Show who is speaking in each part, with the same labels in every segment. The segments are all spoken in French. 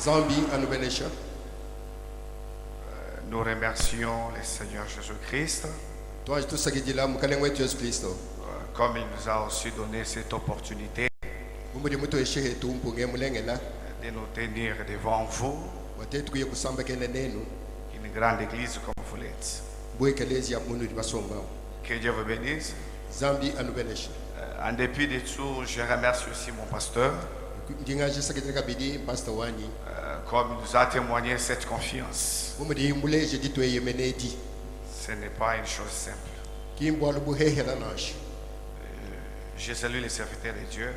Speaker 1: Zambie anubenesha.
Speaker 2: Nous remercions le Seigneur Jésus-Christ
Speaker 1: Toi tout ça qui dit là mukalengwa Jésus Christ.
Speaker 2: comme il nous a aussi donné cette opportunité
Speaker 1: Mumudi muto eshe tumpu ngemulengela.
Speaker 2: de nous tenir devant vous,
Speaker 1: Watetu kuye kusamba kene nenu.
Speaker 2: une grande église comme vous l'êtes.
Speaker 1: Bwekelezi ya munu basomba.
Speaker 2: Que Dieu vous bénisse.
Speaker 1: Zambie anubenesha.
Speaker 2: En dépit de tout, je remercie aussi mon pasteur
Speaker 1: Ndingaje sakiteka bidi pastor wani.
Speaker 2: comme il nous a témoigné cette confiance.
Speaker 1: Mumudi muleje ditwe yemenedi.
Speaker 2: Ce n'est pas une chose simple.
Speaker 1: Kimbo alubuhehela nash.
Speaker 2: Je salue les serviteurs de Dieu.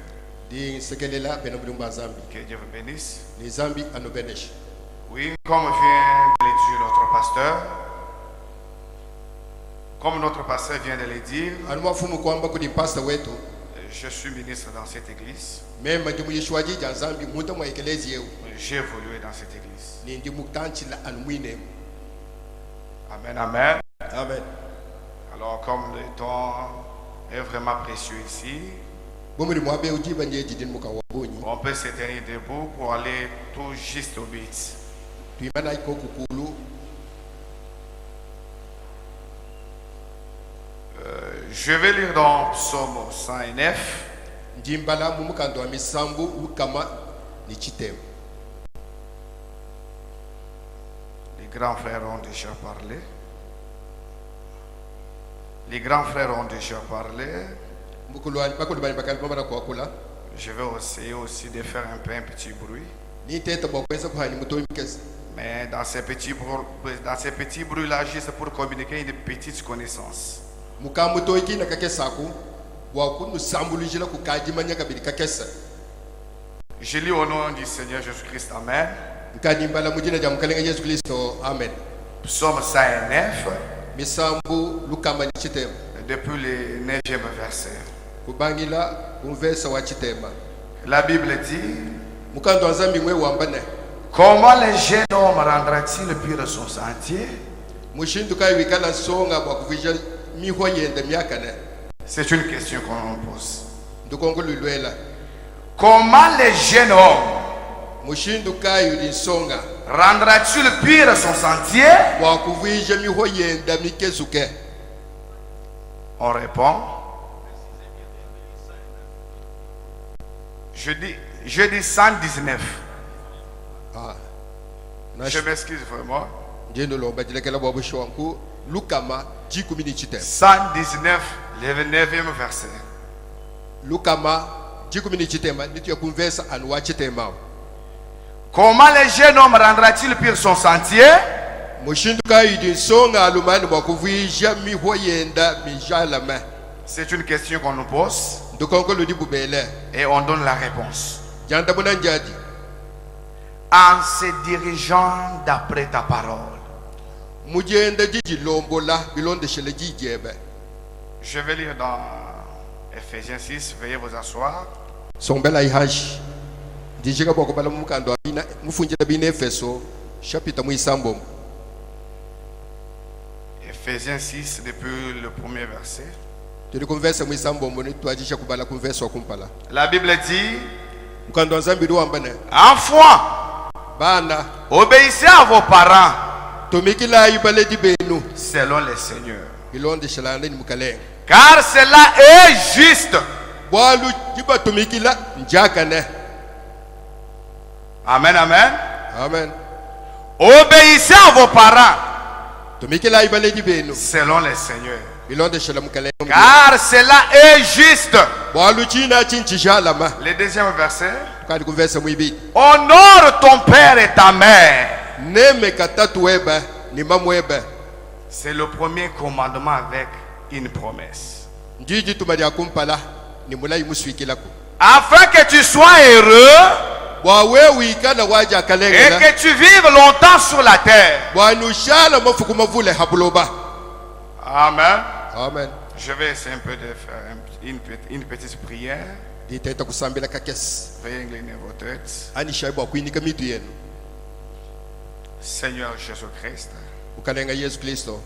Speaker 1: Di sekelela benobulumba Zambie.
Speaker 2: Que Dieu vous bénisse.
Speaker 1: Ni Zambie anubenesha.
Speaker 2: Oui, comme vient de le dire notre pasteur, comme notre pasteur vient de le dire,
Speaker 1: Anumafumu kwamba kudi pastor wetu.
Speaker 2: je suis ministre dans cette église.
Speaker 1: Mema ndi muyishwaji ja Zambie muta mwa ekelezi yeu.
Speaker 2: J'ai évolué dans cette église.
Speaker 1: Ni ndi muktanchi la anumwine.
Speaker 2: Amen, amen.
Speaker 1: Amen.
Speaker 2: Alors, comme le temps est vraiment précieux ici,
Speaker 1: Bomuri mwabe ujiba nyeji din muka wabunyi.
Speaker 2: on peut se tenir debout pour aller tout juste au but.
Speaker 1: Tuimana iko kukulu.
Speaker 2: Je vais lire dans Psaume 109.
Speaker 1: Njimbala mumukando wa misambu ukama ni chitem.
Speaker 2: Les grands frères ont déjà parlé. Les grands frères ont déjà parlé.
Speaker 1: Mukuluani bakulu bani bakali pamara kwa kula.
Speaker 2: Je vais essayer aussi de faire un petit bruit.
Speaker 1: Ni teta bokweza kuhani mutoyi mkesi.
Speaker 2: Mais dans ces petits bruits-là, juste pour communiquer une petite connaissance.
Speaker 1: Mukamutoyi kina kakesaku. Wakunu sambulujila kukaji manya kabili kakesa.
Speaker 2: Je lis au nom du Seigneur Jésus-Christ. Amen.
Speaker 1: Mukanimbala mujina ja mukalenga Yesu Kristo. Amen.
Speaker 2: Psaume 109,
Speaker 1: Misambu lukama ni chitem.
Speaker 2: depuis le 9e verset.
Speaker 1: Kubangila umvesa wa chitema.
Speaker 2: La Bible dit:
Speaker 1: Mukando wa Zambie mwe wambane.
Speaker 2: comment le jeune homme rendra-t-il pur son sentier?
Speaker 1: Mushindu kai wikala songa bwa kuvija miho yenda miakane.
Speaker 2: C'est une question qu'on pose.
Speaker 1: Ndukongo lulwela.
Speaker 2: Comment le jeune homme
Speaker 1: Mushindu kai ulisonga
Speaker 2: rendra-t-il pur son sentier?
Speaker 1: bwa kuvija miho yenda mikezuke.
Speaker 2: On répond. Je dis 119.
Speaker 1: Ah.
Speaker 2: Je m'excuse vraiment.
Speaker 1: Njendo lomba jilekela bwa bushwanku lukama jikumini chitem.
Speaker 2: 119, le 9e verset.
Speaker 1: Lukama jikumini chitema nitu ya kumvesa anuwa chitema.
Speaker 2: Comment le jeune homme rendra-t-il pur son sentier?
Speaker 1: Mushindu kai ulisonga alumani bwa kuvija miho yenda mijalama.
Speaker 2: C'est une question qu'on nous pose
Speaker 1: Ndukongo ludi bubele.
Speaker 2: et on donne la réponse.
Speaker 1: Janda muna njadi.
Speaker 2: En se dirigeant d'après ta parole.
Speaker 1: Mujenda jiji lombola bilonde shele jijebe.
Speaker 2: Je vais lire dans Ephésiens 6, veuillez vous asseoir.
Speaker 1: Sombela ihaji. Dijika boko bala mukando abina mufunjira bine Efeso chapitre muisambo.
Speaker 2: Ephésiens 6, depuis le premier verset.
Speaker 1: Tuli konversa muisambo mboni twajisha kubala konversa kumpala.
Speaker 2: La Bible dit:
Speaker 1: Mukando nzambi ruambane.
Speaker 2: enfants,
Speaker 1: Bana
Speaker 2: obéissez à vos parents
Speaker 1: tomikila ibale dibenu
Speaker 2: selon le Seigneur,
Speaker 1: bilonde shalande ni mukale.
Speaker 2: car cela est juste.
Speaker 1: Bwalu jiba tomikila njakane.
Speaker 2: Amen, amen.
Speaker 1: Amen.
Speaker 2: Obéissez à vos parents
Speaker 1: Tomikila ibale dibenu
Speaker 2: selon le Seigneur,
Speaker 1: bilonde shala mukale.
Speaker 2: car cela est juste.
Speaker 1: Bwalu china chinchi shalama.
Speaker 2: Le deuxième verset:
Speaker 1: Kadi konversa muibi.
Speaker 2: honore ton père et ta mère.
Speaker 1: Neme katatu weba ni mamwebe.
Speaker 2: C'est le premier commandement avec une promesse.
Speaker 1: Njiji tumali akumpala ni mulai muswikilako.
Speaker 2: Afin que tu sois heureux
Speaker 1: Bwawe wikana waja
Speaker 2: et
Speaker 1: kalengela.
Speaker 2: que tu vives longtemps sur la terre.
Speaker 1: Bwanushala mafuku mavule habuloba.
Speaker 2: Amen.
Speaker 1: Amen.
Speaker 2: Je vais essayer un peu de faire une petite prière.
Speaker 1: Diteta kusambila kakes.
Speaker 2: Veuillez incliner vos têtes.
Speaker 1: Ani shaibu akuinika mitu yenu.
Speaker 2: Seigneur Jésus-Christ,
Speaker 1: Ukalenga Yesu Kristo.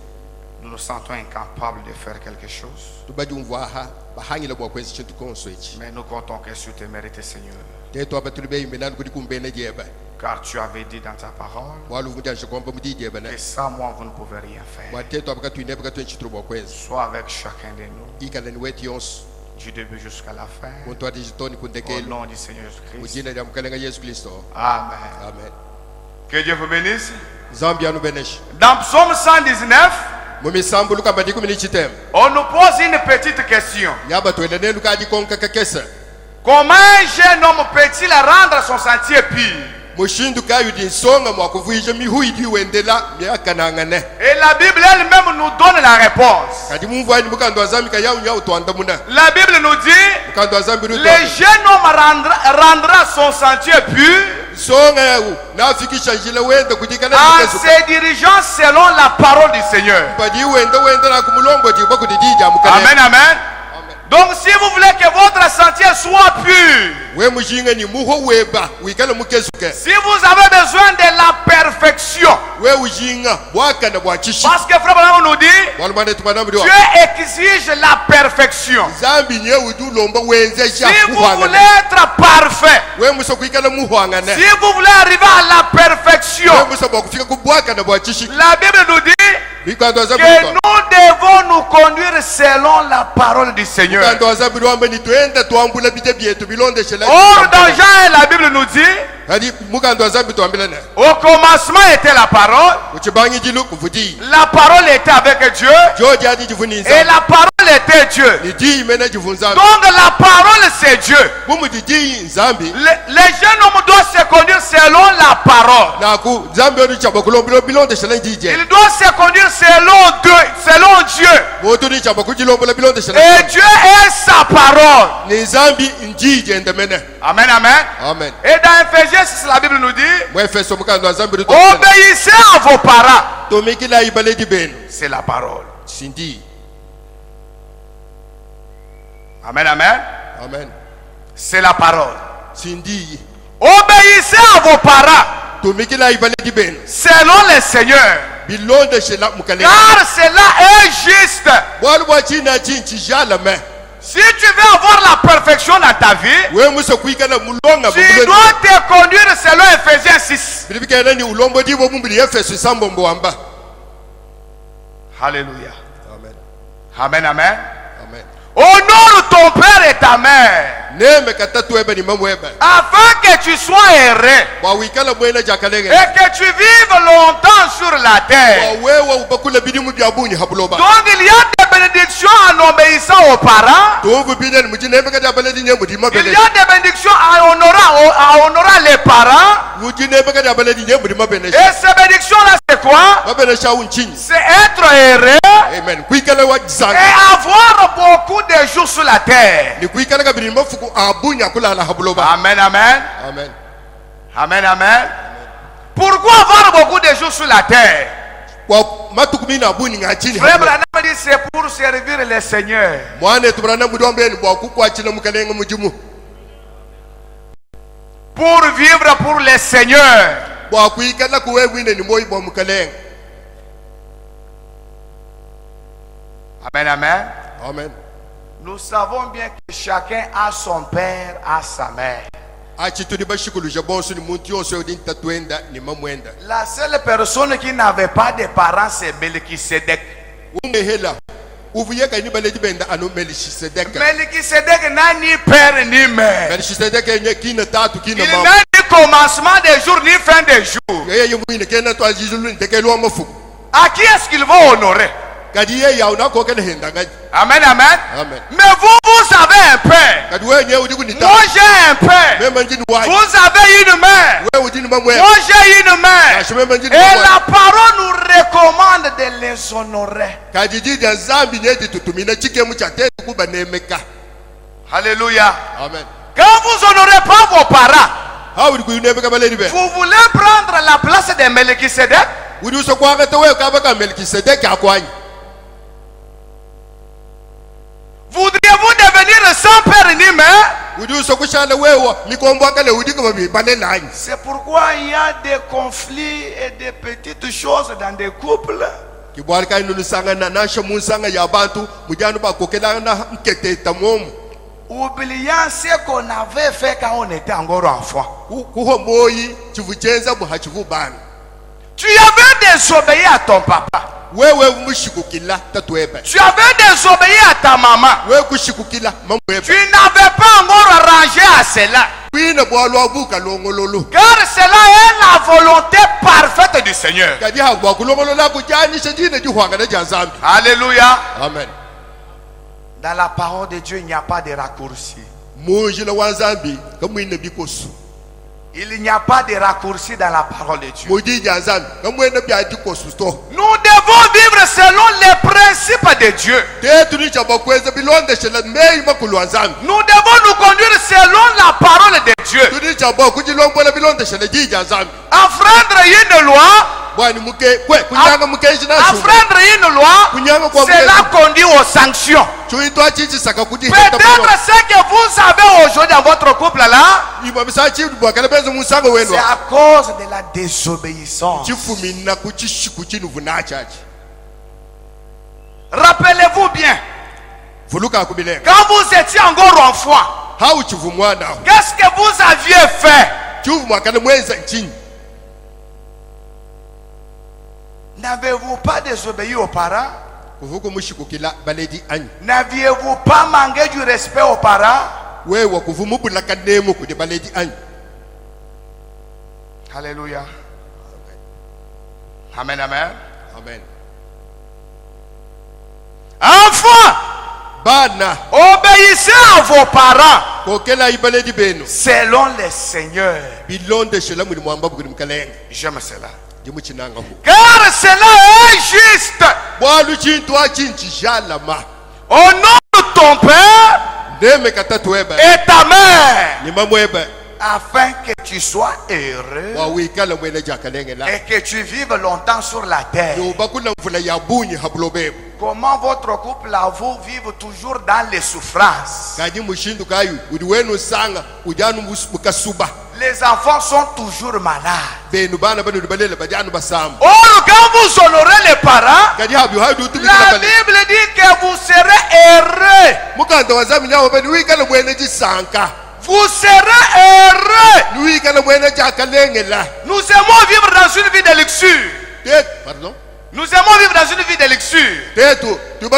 Speaker 2: nous nous sentons incapables de faire quelque chose.
Speaker 1: Tubadi umvaha bahangila bwa kwezi chintu konso ichi.
Speaker 2: Mais nous comptons que tu te mérites, Seigneur.
Speaker 1: Teto abatulube imenani kudi kumbene jeba.
Speaker 2: Car tu avais dit dans ta parole, et sans moi vous ne pouvez rien faire. Sois avec chacun de nous, du début jusqu'à la fin. Au nom du Seigneur Jésus-Christ. Amen.
Speaker 1: Amen.
Speaker 2: Que Dieu vous bénisse.
Speaker 1: Dans
Speaker 2: Dans Psaume 119, on nous pose une petite question. Comment un jeune homme peut-il rendre son sentier pur? Et la Bible elle-même nous donne la réponse. La Bible nous dit, le jeune homme rendra son sentier pur en se dirigeant selon la parole du Seigneur. Amen, amen. Donc si vous voulez que votre sentier soit pur, si vous avez besoin de la perfection, parce que Frère Branham nous dit, Dieu exige la perfection. Si vous voulez être parfait, si vous voulez arriver à la perfection, la Bible nous dit que nous devons nous conduire selon la parole du Seigneur. Or dans Jean, la Bible nous dit, au commencement était la parole, la parole était avec Dieu, et la parole était Dieu. Donc la parole c'est Dieu. Les jeunes hommes doivent se conduire selon la parole. Ils doivent se conduire selon Dieu. Et Dieu est sa parole. Amen, amen.
Speaker 1: Amen.
Speaker 2: Et dans Ephésiens 6, la Bible nous dit, obéissez à vos parents. C'est la parole. Amen, amen.
Speaker 1: Amen.
Speaker 2: C'est la parole.
Speaker 1: Obéissez
Speaker 2: à vos parents selon le Seigneur. Car cela est juste. Si tu veux avoir la perfection dans ta vie, tu dois te conduire selon Ephésiens 6. Alléluia.
Speaker 1: Amen.
Speaker 2: Amen, amen.
Speaker 1: Amen.
Speaker 2: Honore ton père et ta mère, afin que tu sois heureux et que tu vives longtemps sur la terre. Donc il y a des bénédictions en obéissant aux parents. Il y a des bénédictions à honorer les parents. Et ces bénédictions-là, c'est quoi? C'est être heureux et avoir beaucoup de jours sur la terre. Amen, amen.
Speaker 1: Amen.
Speaker 2: Amen, amen. Pourquoi avoir beaucoup de jours sur la terre? Frère Branham dit c'est pour servir le Seigneur. Pour vivre pour le Seigneur. Amen, amen.
Speaker 1: Amen.
Speaker 2: Nous savons bien que chacun a son père, a sa mère. La seule personne qui n'avait pas de parents, c'est Melchisedec. Melchisedec n'a ni père ni mère. Il n'a ni commencement des jours ni fin des jours. À qui est-ce qu'il va honorer? Amen, amen. Mais vous avez un père. Moi j'ai un père. Vous avez une mère. Moi j'ai une mère. Et la parole nous recommande de les honorer. Alléluia.
Speaker 1: Amen.
Speaker 2: Quand vous honorez pas vos parents, vous voulez prendre la place de Melchisedec? Voudriez-vous devenir sans père ni mère? C'est pourquoi il y a des conflits et des petites choses dans des couples. oubliant ce qu'on avait fait quand on était encore enfant. Tu avais désobéi à ton papa. Tu avais désobéi à ta maman. Tu n'avais pas encore arrangé à cela. Car cela est la volonté parfaite du Seigneur. Alléluia.
Speaker 1: Amen.
Speaker 2: Dans la parole de Dieu, il n'y a pas de raccourci. Il n'y a pas de raccourci dans la parole de Dieu. Nous devons vivre selon les principes de Dieu. Nous devons nous conduire selon la parole de Dieu. Enfreindre une loi, cela conduit aux sanctions. Peut-être ce que vous avez aujourd'hui dans votre couple là, c'est à cause de la désobéissance. Rappelez-vous bien, quand vous étiez encore enfant, qu'est-ce que vous aviez fait? N'avez-vous pas désobéi aux parents? N'aviez-vous pas manqué du respect aux parents? Alléluia. Amen, amen.
Speaker 1: Amen.
Speaker 2: Enfants, obéissez à vos parents selon le Seigneur. J'aime cela. Car cela est juste. Au nom de ton père et ta mère, afin que tu sois heureux et que tu vives longtemps sur la terre. Comment votre couple à vous vive toujours dans les souffrances? Les enfants sont toujours malades. Or, quand vous honorez les parents, la Bible dit que vous serez heureux. Vous serez heureux. Nous aimons vivre dans une vie de luxure.
Speaker 1: Pardon?
Speaker 2: Nous aimons vivre dans une vie de luxure. Nous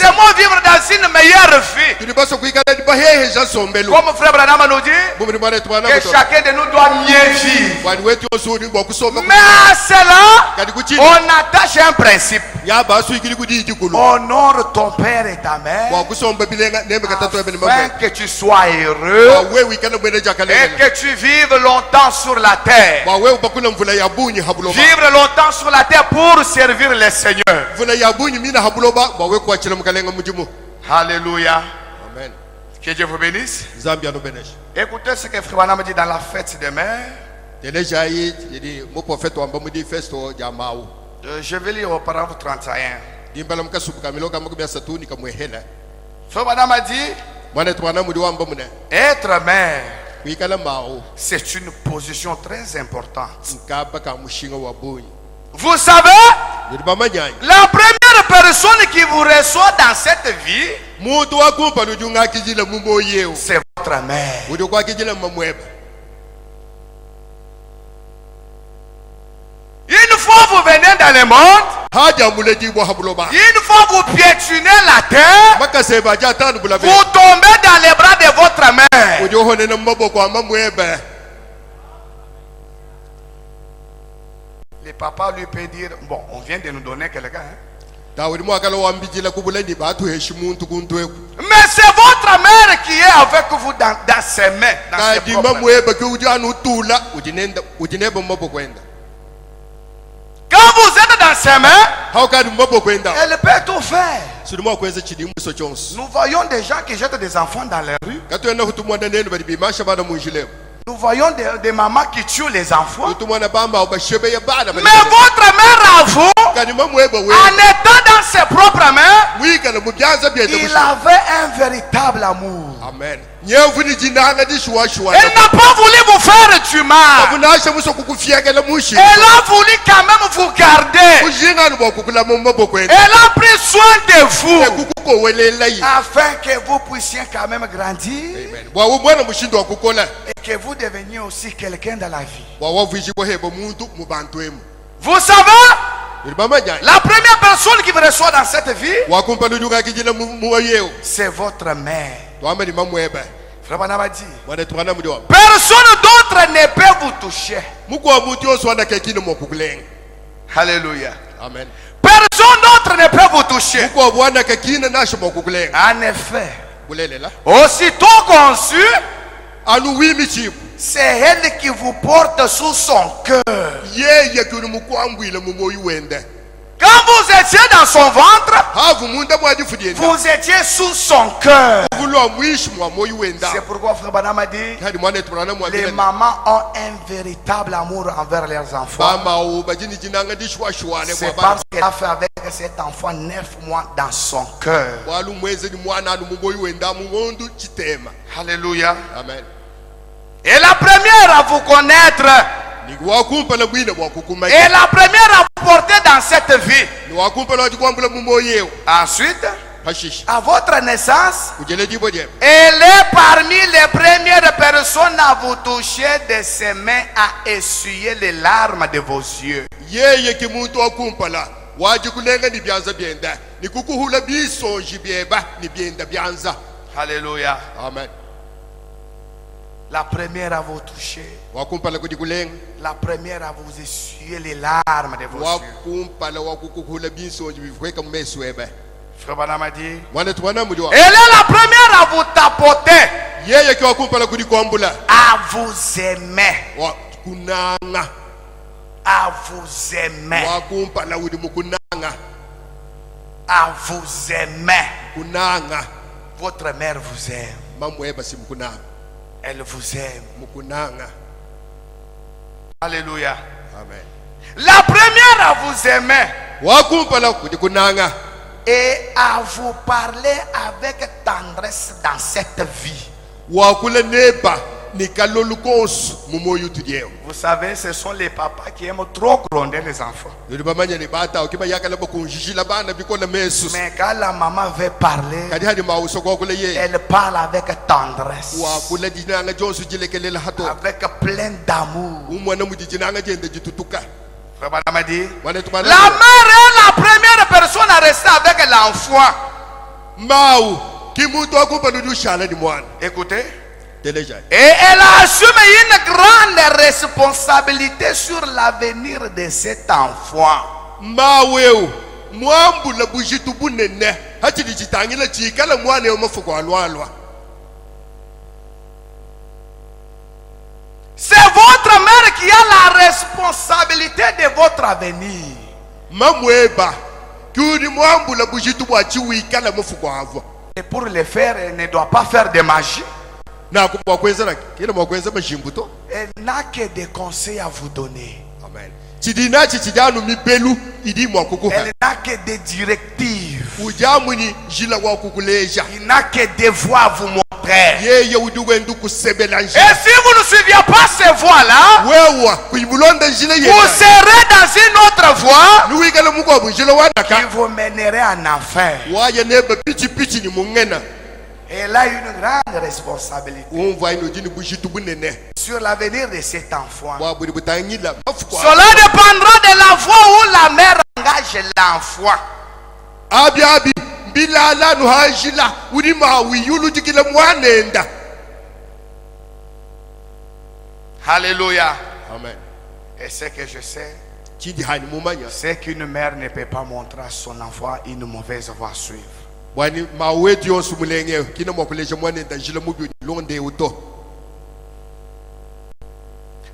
Speaker 2: aimons vivre dans une meilleure vie. Comme frère Branham nous dit, que chacun de nous doit mieux vivre. Mais à cela, on attache un principe. Honore ton père et ta mère, afin que tu sois heureux et que tu vives longtemps sur la terre. Vivre longtemps sur la terre pour servir le Seigneur. Alléluia.
Speaker 1: Amen.
Speaker 2: Que Dieu vous bénisse. Écoutez ce que Frère Branham dit dans la fête des mères. Je vais lire au paragraphe 31. Frère Branham a dit, être mère, c'est une position très importante. Vous savez, la première personne qui vous reçoit dans cette vie, c'est votre mère. Une fois vous venez dans le monde, une fois vous piétinez la terre, vous tombez dans les bras de votre mère. Le papa lui peut dire, bon, on vient de nous donner quelqu'un. Mais c'est votre mère qui est avec vous dans ses mains, dans ses propres mains. Quand vous êtes dans ses mains, elle peut tout faire. Nous voyons des gens qui jettent des enfants dans les rues. Nous voyons des mamans qui tuent les enfants. Mais votre mère à vous, en étant dans ses propres mains, il avait un véritable amour.
Speaker 1: Amen. Elle n'a pas
Speaker 2: voulu vous faire du mal. Elle a voulu quand même vous garder. Elle a pris soin de vous afin que vous puissiez quand même grandir et que vous deveniez aussi quelqu'un dans la vie. Vous savez, la première personne qui vous reçoit dans cette vie, c'est votre mère. Personne d'autre ne peut vous toucher. Alléluia.
Speaker 1: Amen.
Speaker 2: Personne d'autre ne peut vous toucher. En effet, aussitôt conçu, c'est elle qui vous porte sous son cœur. Quand vous étiez dans son ventre, vous étiez sous son cœur. C'est pourquoi Frère Branham a dit, les mamans ont un véritable amour envers leurs enfants. C'est parce qu'elle a fait avec cet enfant 9 mois dans son cœur. Alléluia.
Speaker 1: Amen.
Speaker 2: Et la première à vous connaître, et la première à vous porter dans cette vie. Ensuite, à votre naissance, elle est parmi les premières personnes à vous toucher de ses mains, à essuyer les larmes de vos yeux. Alléluia.
Speaker 1: Amen.
Speaker 2: La première à vous toucher. La première à vous essuyer les larmes de vos yeux. Frère Branham a dit, elle est la première à vous tapoter, à vous aimer, à vous aimer, à vous aimer. Votre mère vous aime. Elle vous aime. Alléluia.
Speaker 1: Amen.
Speaker 2: La première à vous aimer et à vous parler avec tendresse dans cette vie. Vous savez, ce sont les papas qui aiment trop gronder les enfants. Mais quand la maman veut parler, elle parle avec tendresse, avec plein d'amour. La mère est la première personne à rester avec l'enfant. Écoutez. Et elle assume une grande responsabilité sur l'avenir de cet enfant. C'est votre mère qui a la responsabilité de votre avenir. Et pour le faire, elle ne doit pas faire de magie. Elle n'a que des conseils à vous donner.
Speaker 1: Amen.
Speaker 2: Elle n'a que des directives. Il n'a que des voies à vous montrer. Et si vous ne suiviez pas ces voies-là, vous serez dans une autre voie qui vous mènerait en enfer. Elle a une grande responsabilité sur l'avenir de cet enfant. Cela dépendra de la voie où la mère engage l'enfant. Alléluia.
Speaker 1: Amen.
Speaker 2: Et ce que je sais, c'est qu'une mère ne peut pas montrer à son enfant une mauvaise voie à suivre.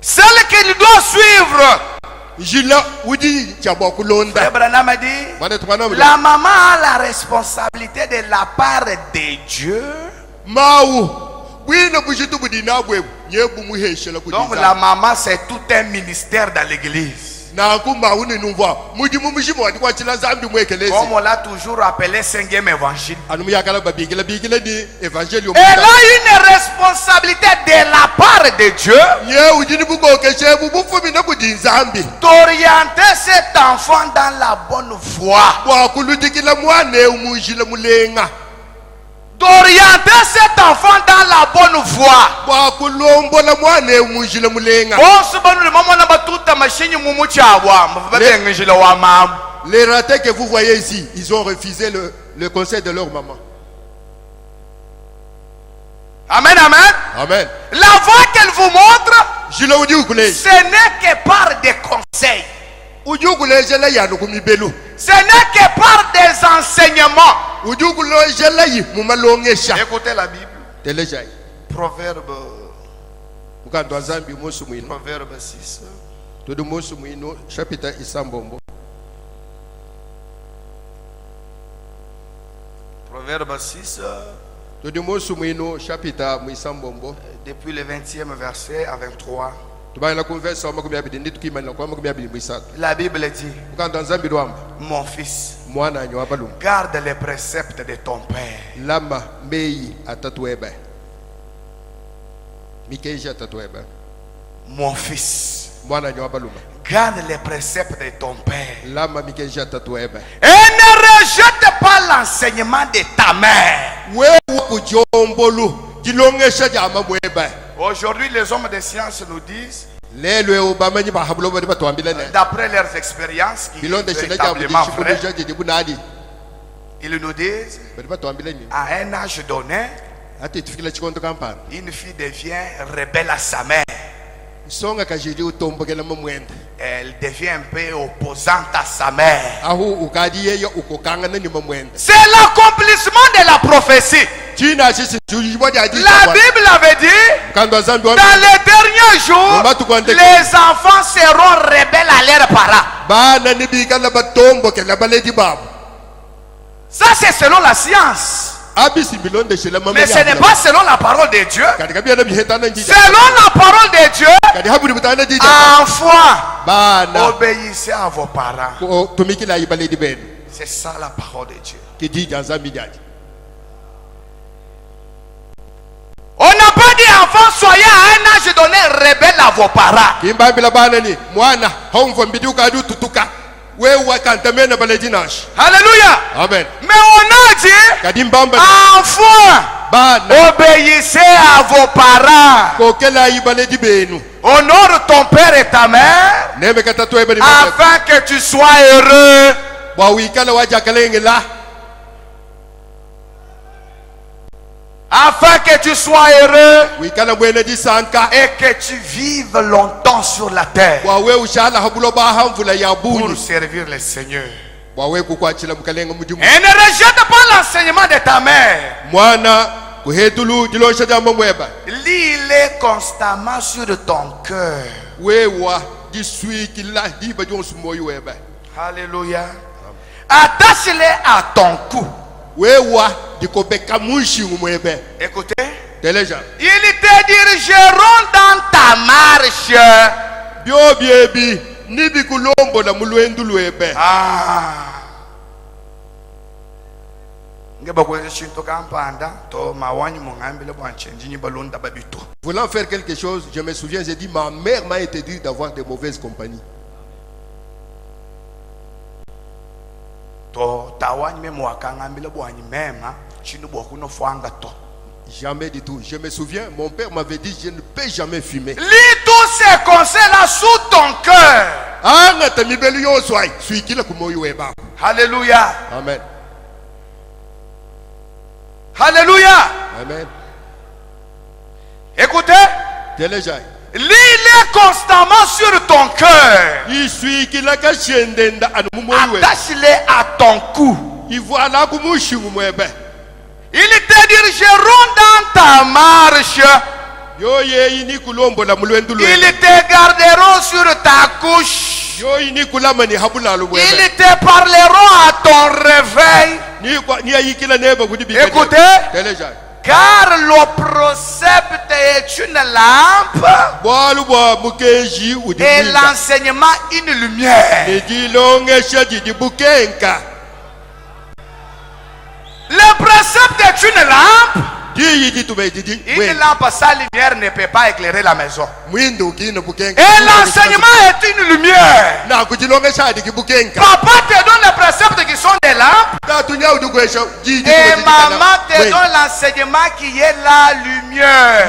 Speaker 2: Celle qu'il doit suivre. Frère Branham a dit, la maman a la responsabilité de la part de Dieu. Donc la maman, c'est tout un ministère dans l'église. Comme on l'a toujours appelé 5e évangile. Elle a une responsabilité de la part de Dieu d'orienter cet enfant dans la bonne voie. D'orienter cet enfant dans la bonne voie.
Speaker 1: Les ratés que vous voyez ici, ils ont refusé le conseil de leur maman.
Speaker 2: Amen, amen.
Speaker 1: Amen.
Speaker 2: La voie qu'elle vous montre, ce n'est que par des conseils. Ce n'est que par des enseignements. Écoutez la Bible. Proverbe 6. Proverbe 6. Depuis le 20e verset à 23. La Bible dit: mon fils, garde les préceptes de ton père. Mon fils, garde les préceptes de ton père. Et ne rejette pas l'enseignement de ta mère. Aujourd'hui, les hommes de science nous disent, d'après leurs expériences, qui sont véritablement vraies, ils nous disent, à un âge donné, une fille devient rebelle à sa mère. Elle devient un peu opposante à sa mère. C'est l'accomplissement de la prophétie. La Bible avait dit, dans les derniers jours, les enfants seront rebelles à leurs parents. Ça, c'est selon la science. Mais ce n'est pas selon la parole de Dieu. Selon la parole de Dieu, enfants, obéissez à vos parents. C'est ça la parole de Dieu. On n'a pas dit, enfants, soyez à un âge donné rebelles à vos parents. Alléluia.
Speaker 1: Amen.
Speaker 2: Mais on a dit, enfants, obéissez à vos parents. Honore ton père et ta mère, afin que tu sois heureux. Afin que tu sois heureux et que tu vives longtemps sur la terre pour servir le Seigneur. Et ne rejette pas l'enseignement de ta mère. Lis-le constamment sur ton cœur. Alléluia. Attache-les à ton cou. Écoutez, ils te dirigeront dans ta marche.
Speaker 1: Voulant faire quelque chose, je me souviens, j'ai dit, ma mère m'a interdit d'avoir de mauvaises compagnies. Jamais du tout. Je me souviens, mon père m'avait dit, je ne peux jamais fumer.
Speaker 2: Lis tous ces conseils-là sous ton cœur. Alléluia.
Speaker 1: Amen.
Speaker 2: Alléluia.
Speaker 1: Amen.
Speaker 2: Écoutez, lis-les constamment sur ton cœur. Attache-les à ton cou. Ils te dirigeront dans ta marche. Ils te garderont sur ta couche. Ils te parleront à ton réveil. Écoutez, Car le procepte est une lampe et l'enseignement une lumière. Le précepte est une lampe. Une lampe sans lumière ne peut pas éclairer la maison. Et l'enseignement est une lumière. Papa te donne les préceptes qui sont des lampes. Et maman te donne l'enseignement qui est la lumière.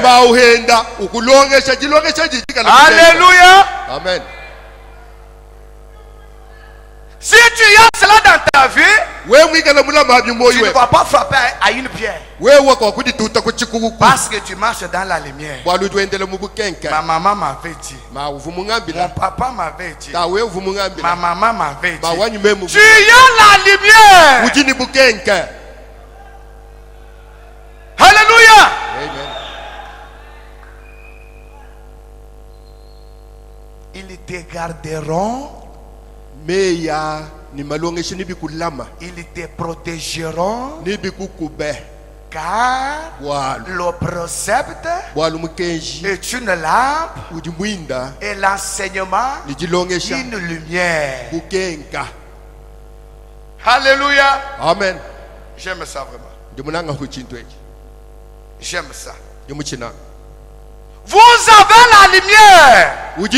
Speaker 2: Alléluia.
Speaker 1: Amen.
Speaker 2: Si tu as cela dans ta vie, tu ne vas pas frapper à une pierre. Parce que tu marches dans la lumière. Ma maman m'avait dit. Mon papa m'avait dit. Ma maman m'avait dit. Tu as la lumière. Alléluia.
Speaker 1: Amen.
Speaker 2: Ils te garderont. Ils te protégeront. Car le précepte est une lampe et l'enseignement une lumière. Alléluia.
Speaker 1: Amen.
Speaker 2: J'aime ça vraiment. J'aime ça. Vous avez la lumière, mais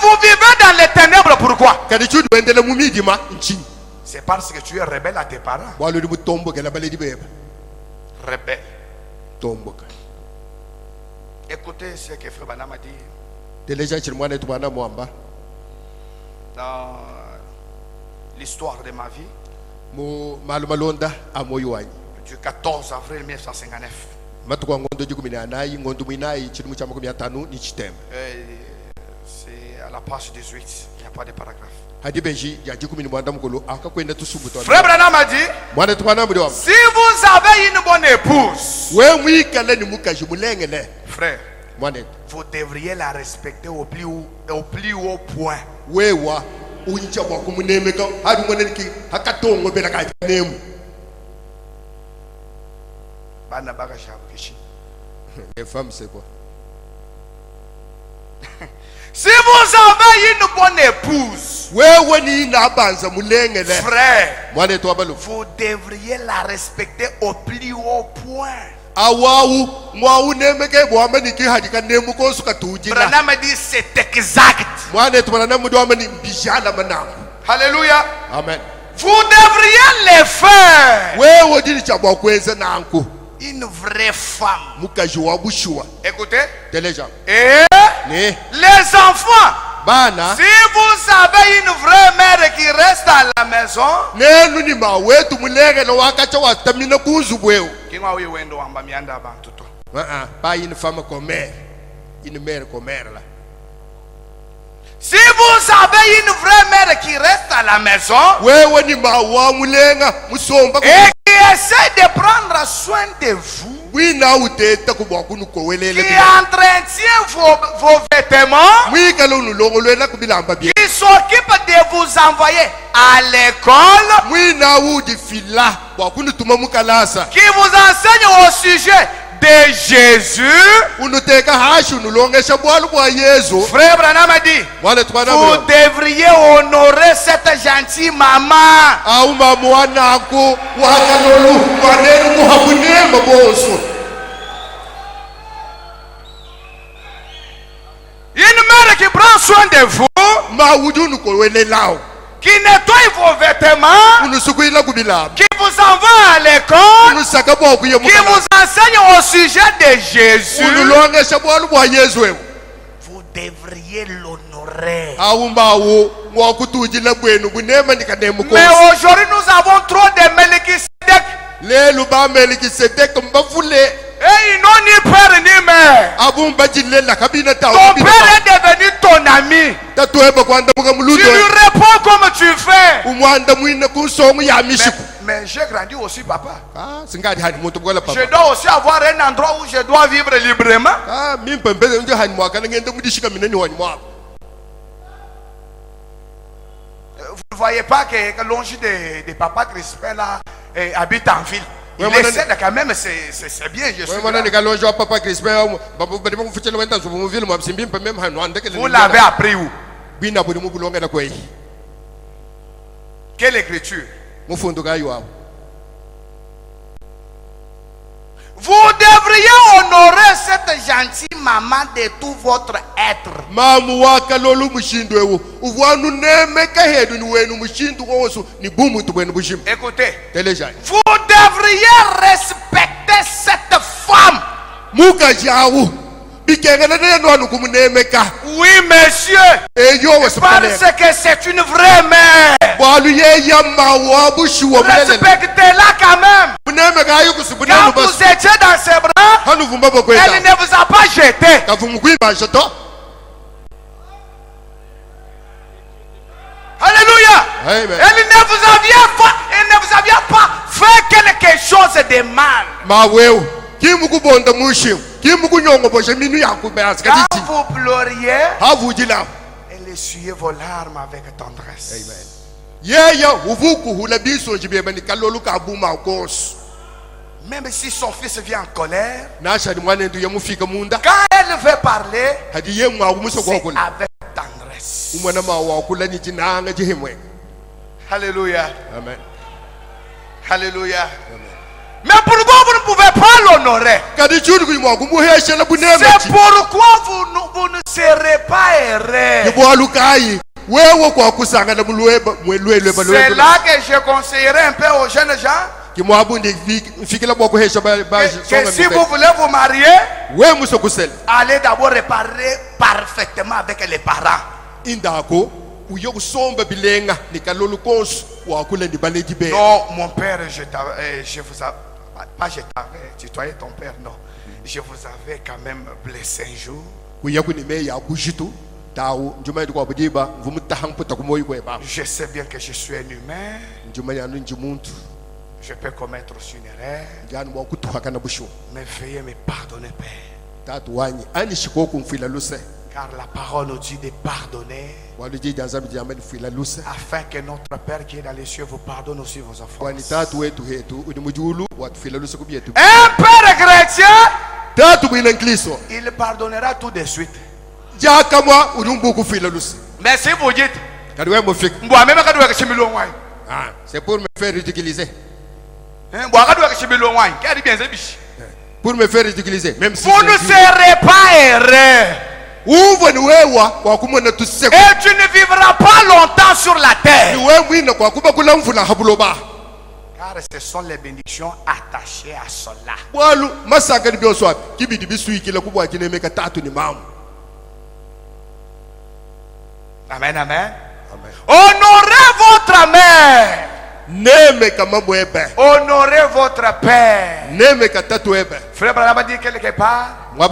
Speaker 2: vous vivez dans les ténèbres. Pourquoi? C'est parce que tu es rebelle à tes parents. Rebelle. Écoutez ce que Frère Branham a dit dans l'histoire de ma vie du 14 avril 1959. C'est à la page 18, il n'y a pas de paragraphe. Frère Branham a dit, si vous avez une bonne épouse, frère, vous devriez la respecter au plus haut point.
Speaker 1: Les femmes, c'est quoi?
Speaker 2: Si vous avez une bonne épouse, frère, vous devriez la respecter au plus haut point. Branham dit c'est exact. Alléluia.
Speaker 1: Amen.
Speaker 2: Vous devriez les faire. Une vraie femme. Écoutez. Et les enfants. Si vous avez une vraie mère qui reste à la maison,
Speaker 1: pas une femme comme mère, une mère comme mère là.
Speaker 2: Si vous avez une vraie mère qui reste à la maison et qui essaie de prendre soin de vous, qui entretient vos vêtements, qui s'occupe de vous envoyer à l'école, qui vous enseigne au sujet de Jésus, Frère Branham a dit, vous devriez honorer cette gentille maman. Une mère qui prend soin de vous, qui nettoie vos vêtements, qui vous envoie à l'école, qui vous enseigne au sujet de Jésus, vous devriez l'honorer. Mais aujourd'hui nous avons trop de Melchisedec. Et ils n'ont ni père ni mère. Ton père est devenu ton ami. Tu lui réponds comme tu fais. Mais j'ai grandi aussi, papa. Je dois aussi avoir un endroit où je dois vivre librement. Vous ne voyez pas que l'onge de papa Crispin là habite en ville. Il essaie de quand même, c'est bien, je suis là. Vous l'avez appris où? Quelle écriture? Vous devriez honorer cette gentille maman de tout votre être. Écoutez, vous devriez respecter cette femme. Oui, monsieur. Parce que c'est une vraie mère. Respectez-la quand même. Quand vous étiez dans ses bras, elle ne vous a pas jeté. Alléluia.
Speaker 1: Amen.
Speaker 2: Elle ne vous avait pas fait quelque chose de mal. Quand vous pleuriez, elle essuyait vos larmes avec tendresse. Même si son fils vient en colère, quand elle veut parler, c'est avec tendresse. Alléluia.
Speaker 1: Amen.
Speaker 2: Alléluia. Mais pourquoi vous ne pouvez pas l'honorer? C'est pourquoi vous ne serez pas errés. C'est là que je conseillerais un peu aux jeunes gens que si vous voulez vous marier, allez d'abord réparer parfaitement avec les parents. Non, mon père, je vous avais, pas je t'avais tutoyé ton père, non. Je vous avais quand même blessé un jour. Je sais bien que je suis un humain. Je peux commettre aussi une erreur. Mais veuillez me pardonner, Père. Car la parole nous dit de pardonner, afin que notre Père qui est dans les cieux vous pardonne aussi vos offenses. Un Père chrétien, il pardonnera tout de suite. Mais si vous dites,
Speaker 1: c'est pour me faire ridiculiser. Pour me faire ridiculiser. Même si
Speaker 2: vous ne serez pas errés. Et tu ne vivras pas longtemps sur la terre. Car ce sont les bénédictions attachées à cela. Amen, amen. Honorez votre mère. Honorez votre père. Frère Branham a dit quelque part, les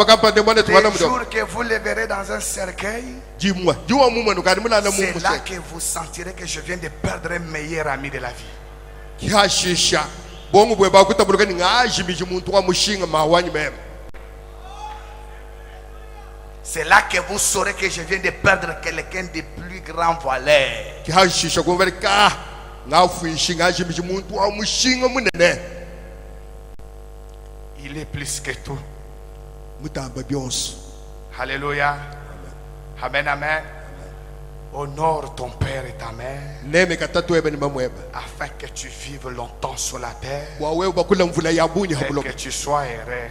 Speaker 2: jours que vous le verrez dans un cercueil, c'est là que vous sentirez que je viens de perdre un meilleur ami de la vie. C'est là que vous saurez que je viens de perdre quelqu'un de plus grand valeur. Il est plus que tout. Alléluia. Amen, amen. Honore ton père et ta mère, afin que tu vives longtemps sur la terre et que tu sois heureux.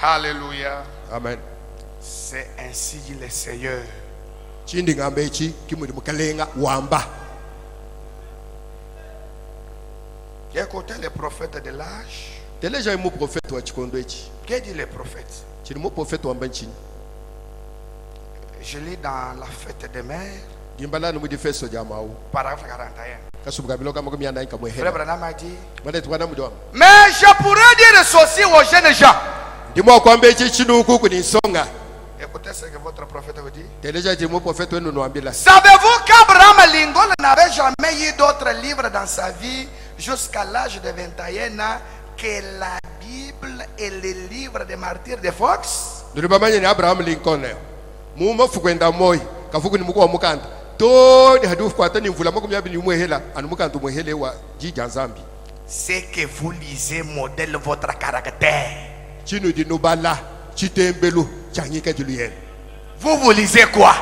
Speaker 2: Alléluia.
Speaker 1: Amen.
Speaker 2: C'est ainsi dit le Seigneur. Écoutez les prophètes de l'âge. Que dit le prophète? Je lis dans la fête des mères, paragraphe 41. Frère Branham a dit, mais je pourrais dire ceci aux jeunes gens. Écoutez ce que votre prophète vous dit. Savez-vous qu'Abraham Lincoln n'avait jamais eu d'autres livres dans sa vie jusqu'à l'âge de 21 ans que la Bible et les livres des martyrs de Fox? C'est que vous lisez modèle votre caractère. Vous lisez quoi?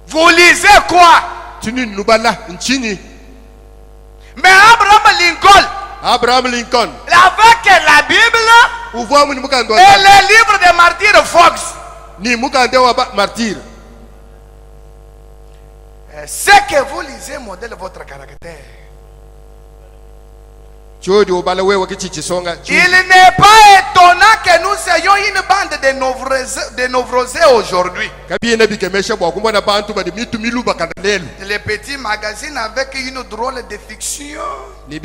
Speaker 2: Vous lisez quoi? Mais Abraham Lincoln, avec la Bible et les livres de martyrs Fox, c'est que vous lisez modèle votre caractère. Il n'est pas étonnant que nous ayons une bande de névrosés aujourd'hui. Les petits magazines avec une drôle de fiction. La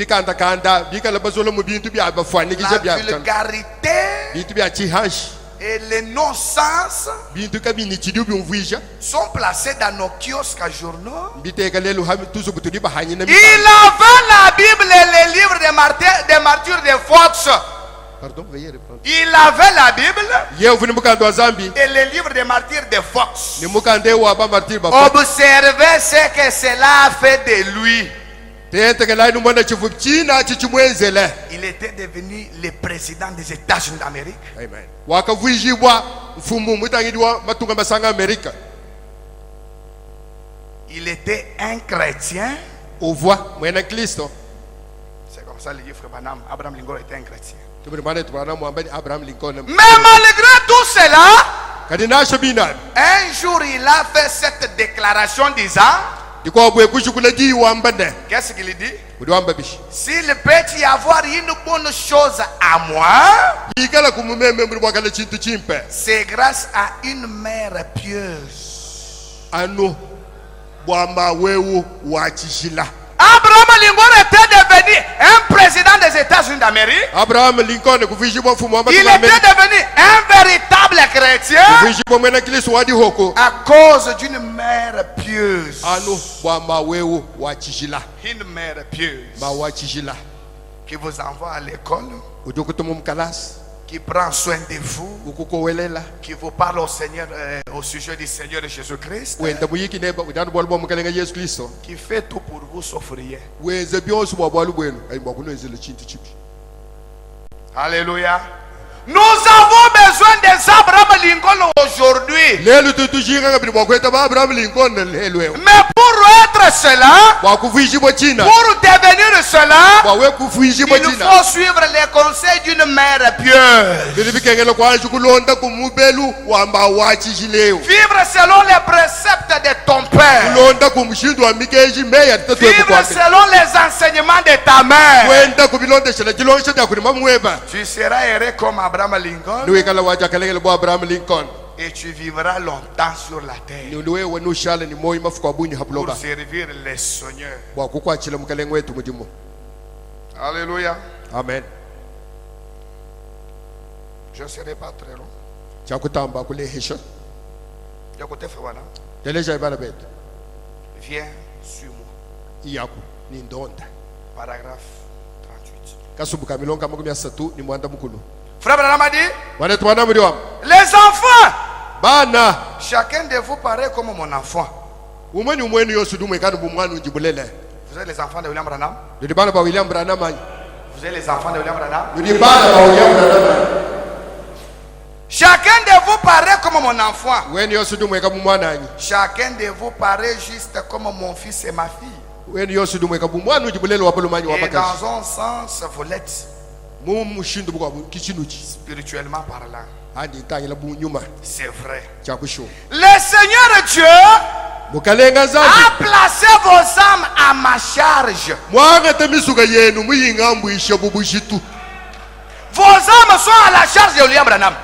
Speaker 2: vulgarité et les non-sens sont placés dans nos kiosques à journaux. Il avait la Bible et les livres des martyrs de Fox. Il avait la Bible et les livres des martyrs de Fox. Observez ce que cela a fait de lui. Il était devenu le président des États-Unis d'Amérique. Il était un chrétien. C'est comme ça le livre Abraham Lincoln était un chrétien. Mais malgré tout cela, un jour il a fait cette déclaration disant, qu'est-ce qu'il dit? S'il peut y avoir une bonne chose à moi, c'est grâce à une mère pieuse. Abraham Lincoln était devenu un président des États-Unis d'Amérique. Il était devenu un véritable chrétien à cause d'une mère pieuse. Une mère pieuse qui vous envoie à l'école, qui prend soin de vous, qui vous parle au Seigneur, au sujet du Seigneur de Jésus-Christ, qui fait tout pour vous sauf rien. Alléluia. Nous avons besoin des Abraham Lincoln aujourd'hui. Mais pour être cela, pour devenir cela, il faut suivre les conseils d'une mère pieuse. Vivre selon les préceptes de ton père. Vivre selon les enseignements de ta mère. Tu seras heureux comme Abraham Lincoln. Et tu vivras longtemps sur la terre pour servir les Seigneurs. Alléluia.
Speaker 1: Amen.
Speaker 2: Je ne serai pas très long. Viens sur moi. Paragraphe 38. Frère Branham a dit, les enfants, chacun de vous paraît comme mon enfant. Vous êtes les enfants de William Branham? Vous êtes les enfants de William Branham? Chacun de vous paraît comme mon enfant. Chacun de vous paraît juste comme mon fils et ma fille. Et dans un sens, vous l'êtes. Spirituellement parlant. C'est vrai. Le Seigneur Dieu a placé vos âmes à ma charge. Vos âmes sont à la charge de William Branham.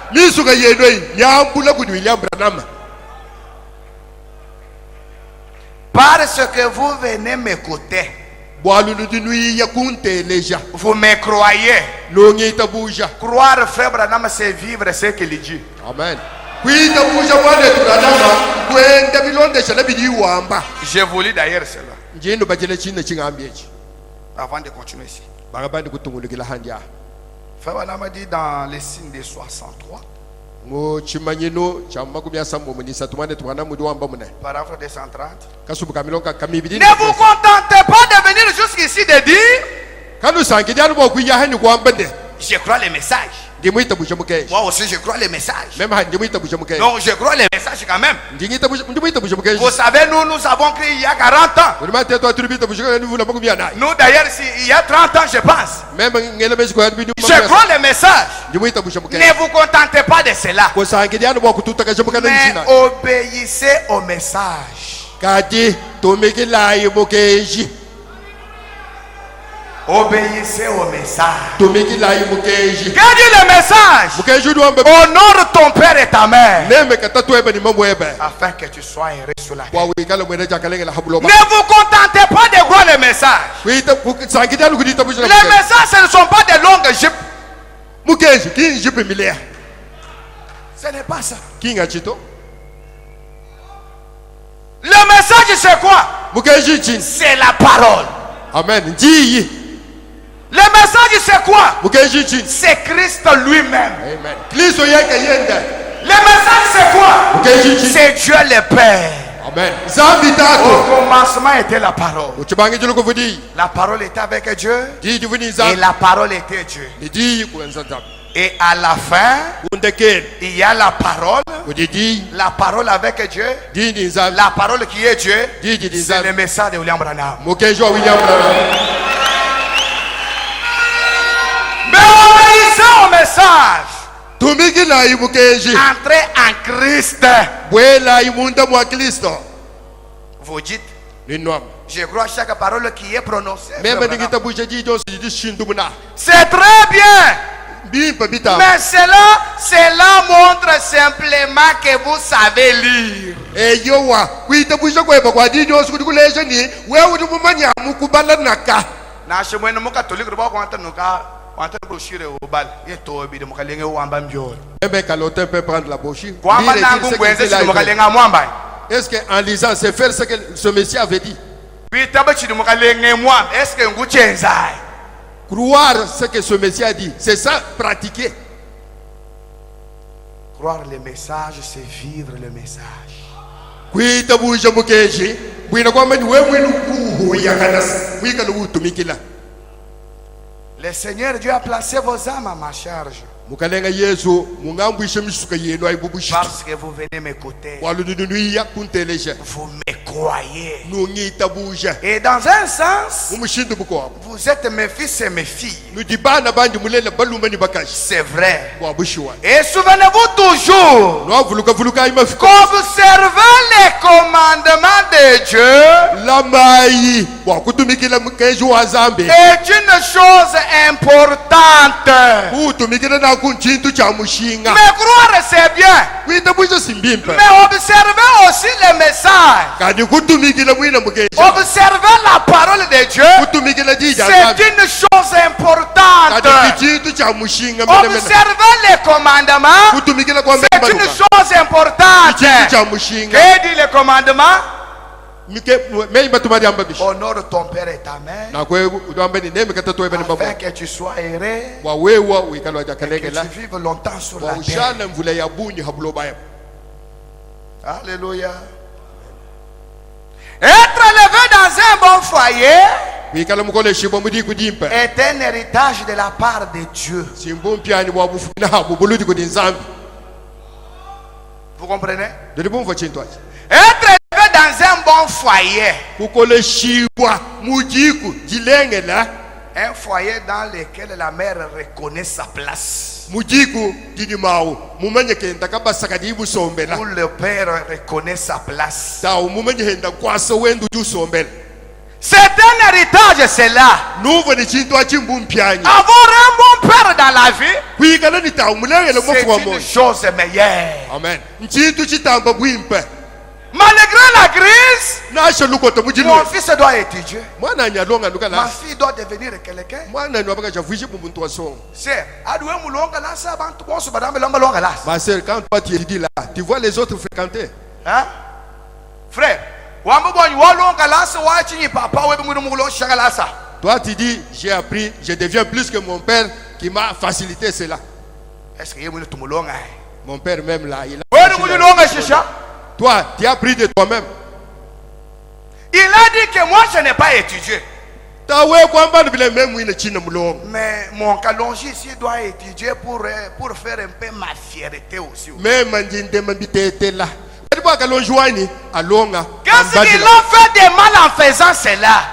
Speaker 2: Parce que vous venez m'écouter. Vous me croyez. Croire frère Branham, c'est vivre ce qu'il dit.
Speaker 1: Amen.
Speaker 2: Je vous lis d'ailleurs cela avant de continuer ici. Frère Branham dit dans les signes des 63, Paragraphe 230. Ne vous contentez pas de venir jusqu'ici de dire je crois les messages. Moi aussi je crois les messages. Donc je crois les messages quand même. Vous savez, nous avons créé il y a 40 ans. Nous d'ailleurs il y a 30 ans je pense. Je crois les messages. Ne vous contentez pas de cela. Mais obéissez au message. Obéissez au message. Quel dit le message? Honore ton père et ta mère, afin que tu sois heureux sur la terre. Ne vous contentez pas de voir le message. Les messages, ce ne sont pas des longues jupes. Ce n'est pas ça. Le message c'est quoi? C'est la parole.
Speaker 1: Amen.
Speaker 2: Le message c'est quoi? C'est Christ lui-même.
Speaker 1: Amen.
Speaker 2: Le message c'est quoi? C'est Dieu le Père.
Speaker 1: Amen.
Speaker 2: Au commencement était la parole. La parole était avec Dieu. Et la parole était Dieu. Et à la fin, il y a la parole. La parole avec Dieu. La parole qui est Dieu. C'est le message de William Branham. Mais obéissez au message. Entrez en Christ. Vous dites, je crois chaque parole qui est prononcée. C'est très bien. Mais cela montre simplement que vous savez lire.
Speaker 1: Peut prendre la brochure. Est-ce qu'en lisant, c'est faire ce que ce Messie avait dit?
Speaker 2: Est-ce que
Speaker 1: croire ce que ce Messie a dit, c'est ça, pratiquer.
Speaker 2: Croire le message, c'est vivre le message. Le Seigneur Dieu a placé vos âmes à ma charge. Parce que vous venez m'écouter. Vous me croyez. Et dans un sens, vous êtes mes fils et mes filles. C'est vrai. Et souvenez-vous toujours qu'observer les commandements de Dieu est une chose importante. Mais croire c'est bien. Mais observer aussi le message. Observer la parole de Dieu, c'est une chose importante. Observer les commandements, c'est une chose importante. Que dit le commandement? Honore ton père et ta mère, afin que tu sois heureux et que tu vives longtemps sur la terre. Alléluia. Être élevé dans un bon foyer est un héritage de la part de Dieu. Vous comprenez? Être élevé dans un bon foyer, un foyer dans lequel la mère reconnaît sa place, où le père reconnaît sa place. C'est un héritage, c'est là. Avoir un bon père dans la vie, c'est une chose meilleure.
Speaker 1: Amen.
Speaker 2: Malgré la crise, mon fils doit étudier. Ma fille doit devenir quelqu'un.
Speaker 1: Ma soeur, quand toi tu es là, tu vois les autres fréquenter.
Speaker 2: Hein? Frère,
Speaker 1: toi tu dis, j'ai appris, je deviens plus que mon père qui m'a facilité cela.
Speaker 2: Est-ce que
Speaker 1: Mon père même là, il a...
Speaker 2: Toi,
Speaker 1: tu as pris de toi-même.
Speaker 2: Il a dit que moi je n'ai pas étudié. Mais mon calongi ici doit étudier pour faire un peu ma fierté aussi. Qu'est-ce qu'ils ont fait de mal en faisant cela?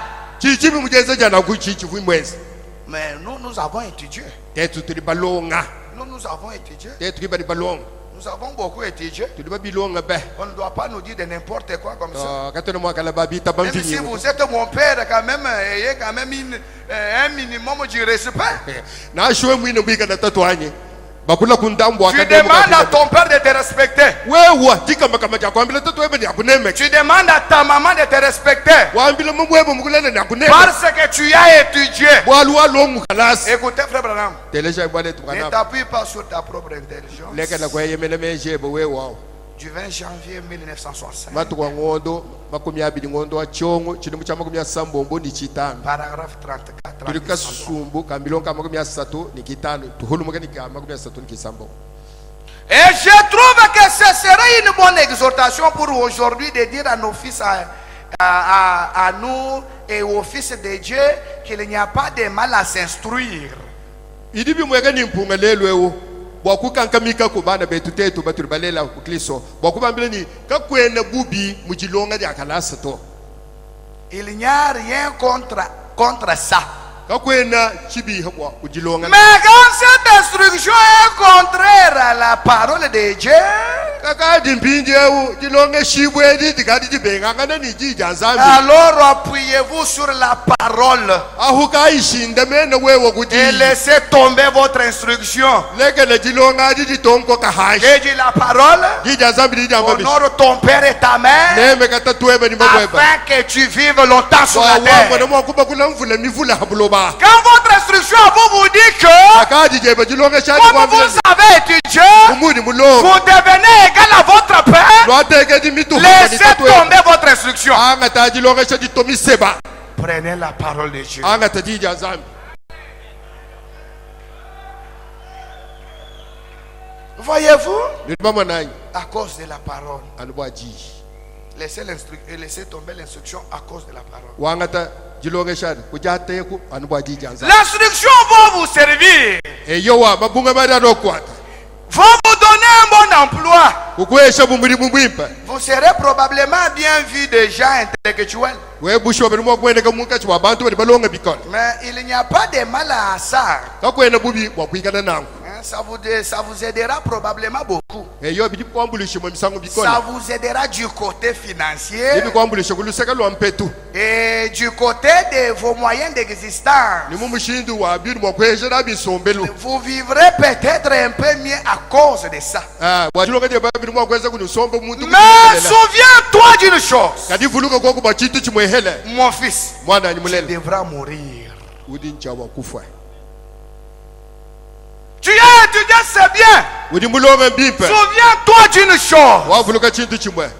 Speaker 2: Mais nous avons étudié. Nous avons étudié. Nous avons beaucoup étudié. On ne doit pas nous dire de n'importe quoi comme ça. Même si vous êtes mon père, quand même, ayez quand même un minimum de respect. Tu demandes à ton père de te respecter. Tu demandes à ta maman de te respecter. Parce que tu as étudié. Écoutez, frère Branham, ne t'appuie pas sur ta propre intelligence. Du 20 janvier 1965. Paragraphe 34. Et je trouve que ce serait une bonne exhortation pour aujourd'hui de dire à nos fils, à nous et aux fils de Dieu qu'il n'y a pas de mal à s'instruire. Il n'y a rien contre ça. Mais quand cette instruction est contraire à la parole de Dieu, alors appuyez-vous sur la parole et laissez tomber votre instruction. Et dit la parole, honore ton père et ta mère afin que tu vives longtemps sur la terre. Quand votre instruction vous dit que comme vous avez étudié, vous devenez égal à votre père, laissez tomber votre instruction. Prenez la parole de Dieu. Voyez-vous, à cause de la parole, laissez tomber l'instruction à cause de la parole. L'instruction va vous servir, va vous donner un bon emploi. Vous serez probablement bien vu des gens intellectuels. Mais il n'y a pas de mal à ça. Ça vous aidera probablement beaucoup. Ça vous aidera du côté financier et du côté de vos moyens d'existence. Vous vivrez peut-être un peu mieux à cause de ça. Mais souviens-toi d'une chose. Mon fils, tu devras mourir. Tu as étudié, c'est bien. Souviens-toi d'une chose.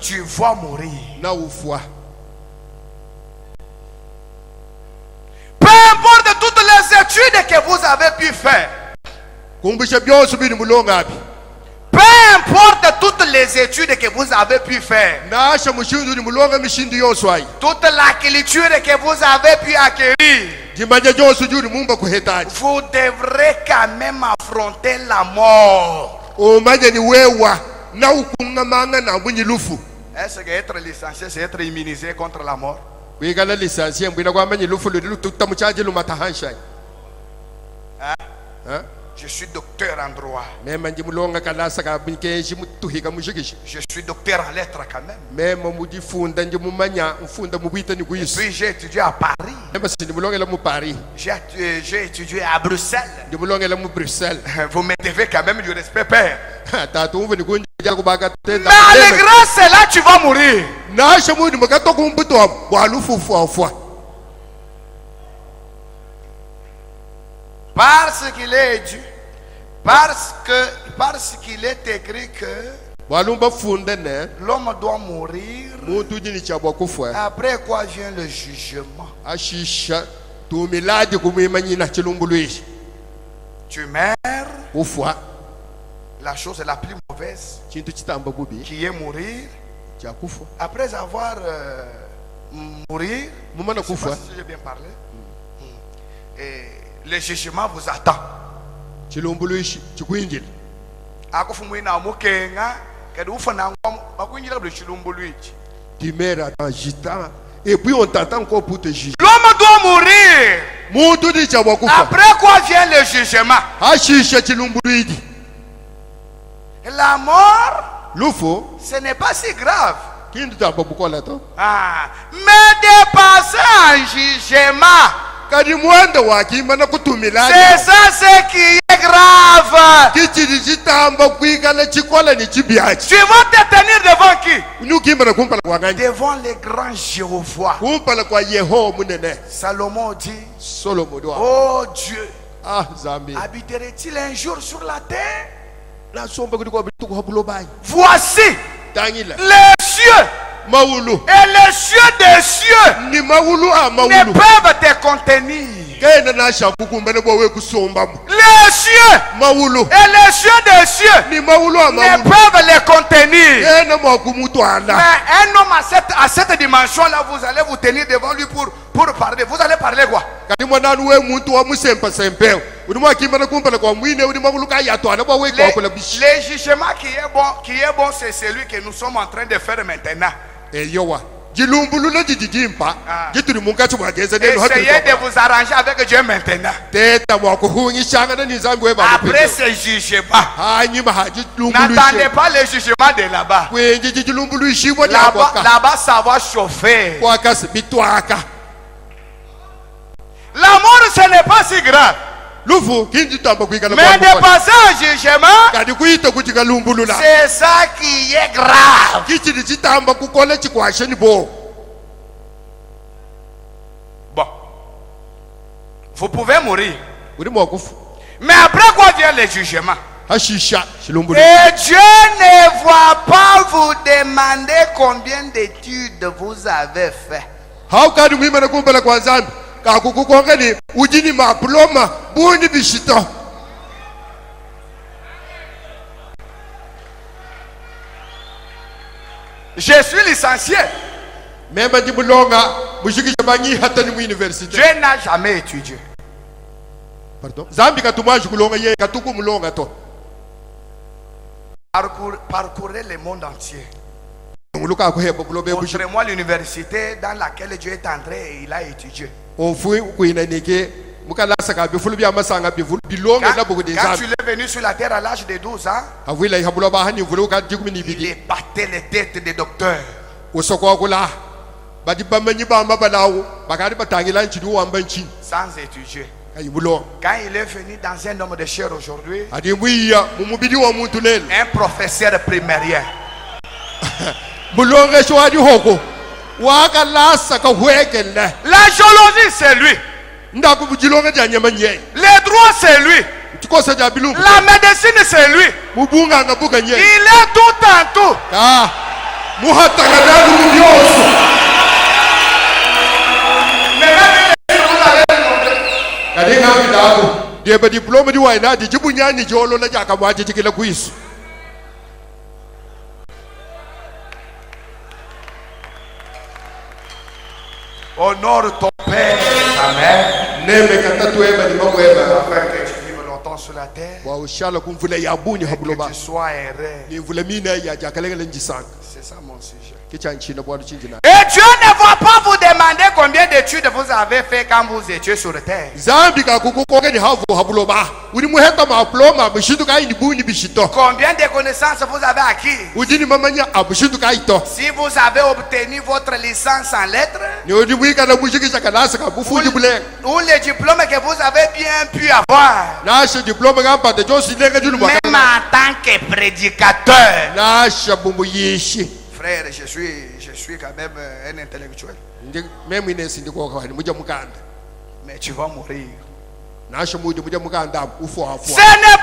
Speaker 2: Tu vas mourir. Peu importe toutes les études que vous avez pu faire. Peu importe toutes les études que vous avez pu faire. Toute la culture que vous avez pu acquérir. Vous devrez quand même affronter la mort. Est-ce que être licencié, c'est être immunisé contre la mort? Hein? Je suis docteur en droit. Je suis docteur en lettres quand même. Et puis j'ai étudié à Paris. J'ai étudié à Bruxelles. Vous me devez quand même du respect, père. Mais malgré cela, tu vas mourir. Parce qu'il est dû. Parce qu'il est écrit que l'homme doit mourir. Après quoi vient le jugement. Tu meurs. la chose la plus mauvaise qui est mourir après avoir mourir. Je sais pas si j'ai bien parlé. Et le jugement vous attend.
Speaker 1: Et puis on t'attend encore pour te juger.
Speaker 2: L'homme doit mourir. Après quoi vient le jugement? La mort, ce n'est pas si grave. Mais dépasser un jugement, c'est ça ce qui est grave. Tu vas te tenir devant qui? Devant les grands Jéhovah. Salomon dit, oh Dieu, habiterait-il un jour sur la terre? Voici les cieux et les cieux des cieux ne peuvent te contenir. Les cieux et les cieux des cieux ne peuvent les contenir. Mais un homme à cette dimension-là, vous allez vous tenir devant lui pour parler. Vous allez parler quoi? Le jugement qui est bon, c'est celui que nous sommes en train de faire maintenant. Essayez de vous arranger avec Dieu maintenant. Après ce jugement, n'attendez pas le jugement de là-bas. Là-bas, ça va chauffer. La mort, ce n'est pas si grave. Mais de passer un jugement, c'est ça qui est grave. Bon, vous pouvez mourir. Mais après quoi vient le jugement? Et Dieu ne va pas vous demander combien d'études vous avez fait. Je suis licencié. Dieu n'a jamais étudié. Parcourez le monde entier. Montrez-moi l'université dans laquelle Dieu est entré et il a étudié. Quand tu es venu sur la terre à l'âge de 12 ans, il battait les têtes des docteurs. Sans étudier. Quand il est venu dans un homme de chair aujourd'hui, un professeur primaire. La géologie, c'est lui. Le droit, c'est lui. La médecine, c'est lui. Il est tout en tout. Honore ton Père. Amen. Afin que tu vives longtemps sur la terre. Et que tu sois heureux. C'est ça mon sujet. Et Dieu ne va pas vous demander combien d'études vous avez fait quand vous étiez sur terre. Combien de connaissances vous avez acquis. Si vous avez obtenu votre licence en lettres, ou le diplôme que vous avez bien pu avoir, même en tant que prédicateur. Frère, je suis quand même un intellectuel. Mais tu vas mourir. Ce n'est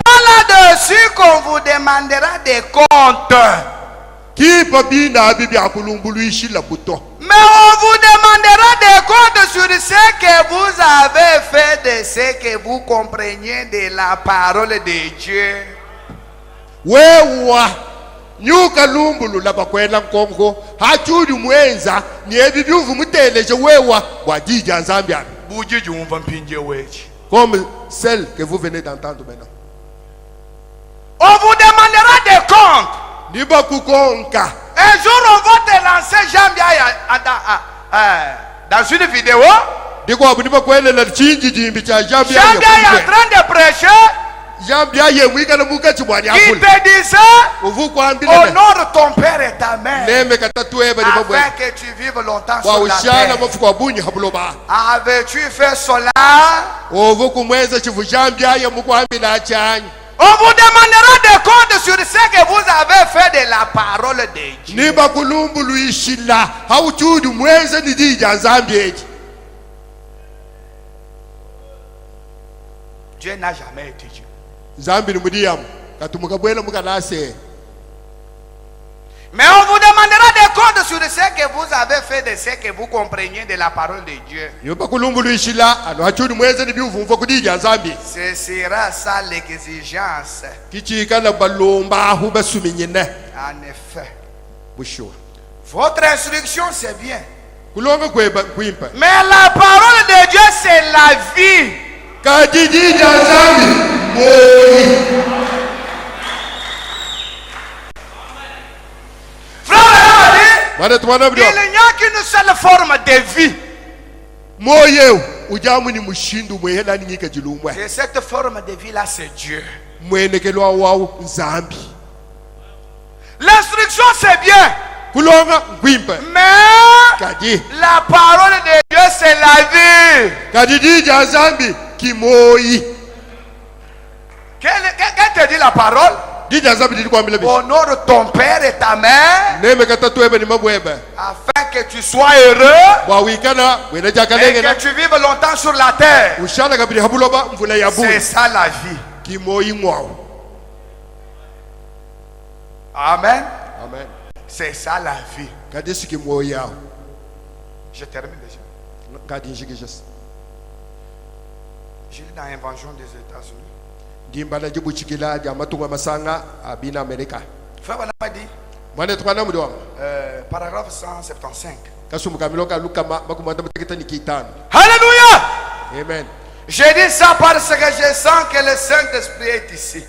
Speaker 2: pas là-dessus qu'on vous demandera des comptes. Mais on vous demandera des comptes sur ce que vous avez fait, de ce que vous compreniez de la parole de Dieu.
Speaker 1: wewa nyuka lumbulu la bakwela nkongo hachudi mwenza ni ebi byuvu muteleje wewa wadija nzambia
Speaker 2: bujiji umva mpinje wechi.
Speaker 1: Comme celle que vous venez d'entendre maintenant.
Speaker 2: On vous demandera des comptes.
Speaker 1: Niba kukonka.
Speaker 2: Un jour on va te lancer Jambia dans une vidéo. Jambia est en train de prêcher. Qui te disait honore ton père et ta mère afin que tu vives longtemps sur la terre. Avais-tu fait cela? On vous demandera des comptes sur ce que vous avez fait de la parole de Dieu. Dieu n'a jamais été Dieu. Mais on vous demandera des comptes sur ce que vous avez fait de ce que vous compreniez de la parole de Dieu. Ce sera ça l'exigence. En effet. Votre instruction c'est bien. Mais la parole de Dieu c'est la vie. Il n'y a qu'une seule forme de vie. Et cette forme de vie là c'est Dieu. L'instruction c'est bien. Mais la parole de Dieu c'est la vie. Qu'est-ce que dit la parole? Honore ton père et ta mère afin que tu sois heureux et que tu vives longtemps sur la terre. C'est ça la vie. Amen. C'est ça la vie. Je termine déjà. J'ai lu dans l'invention des États-Unis. Frère Banama dit, paragraphe 175. Alléluia.
Speaker 1: Amen.
Speaker 2: Je dis ça parce que je sens que le Saint-Esprit est ici.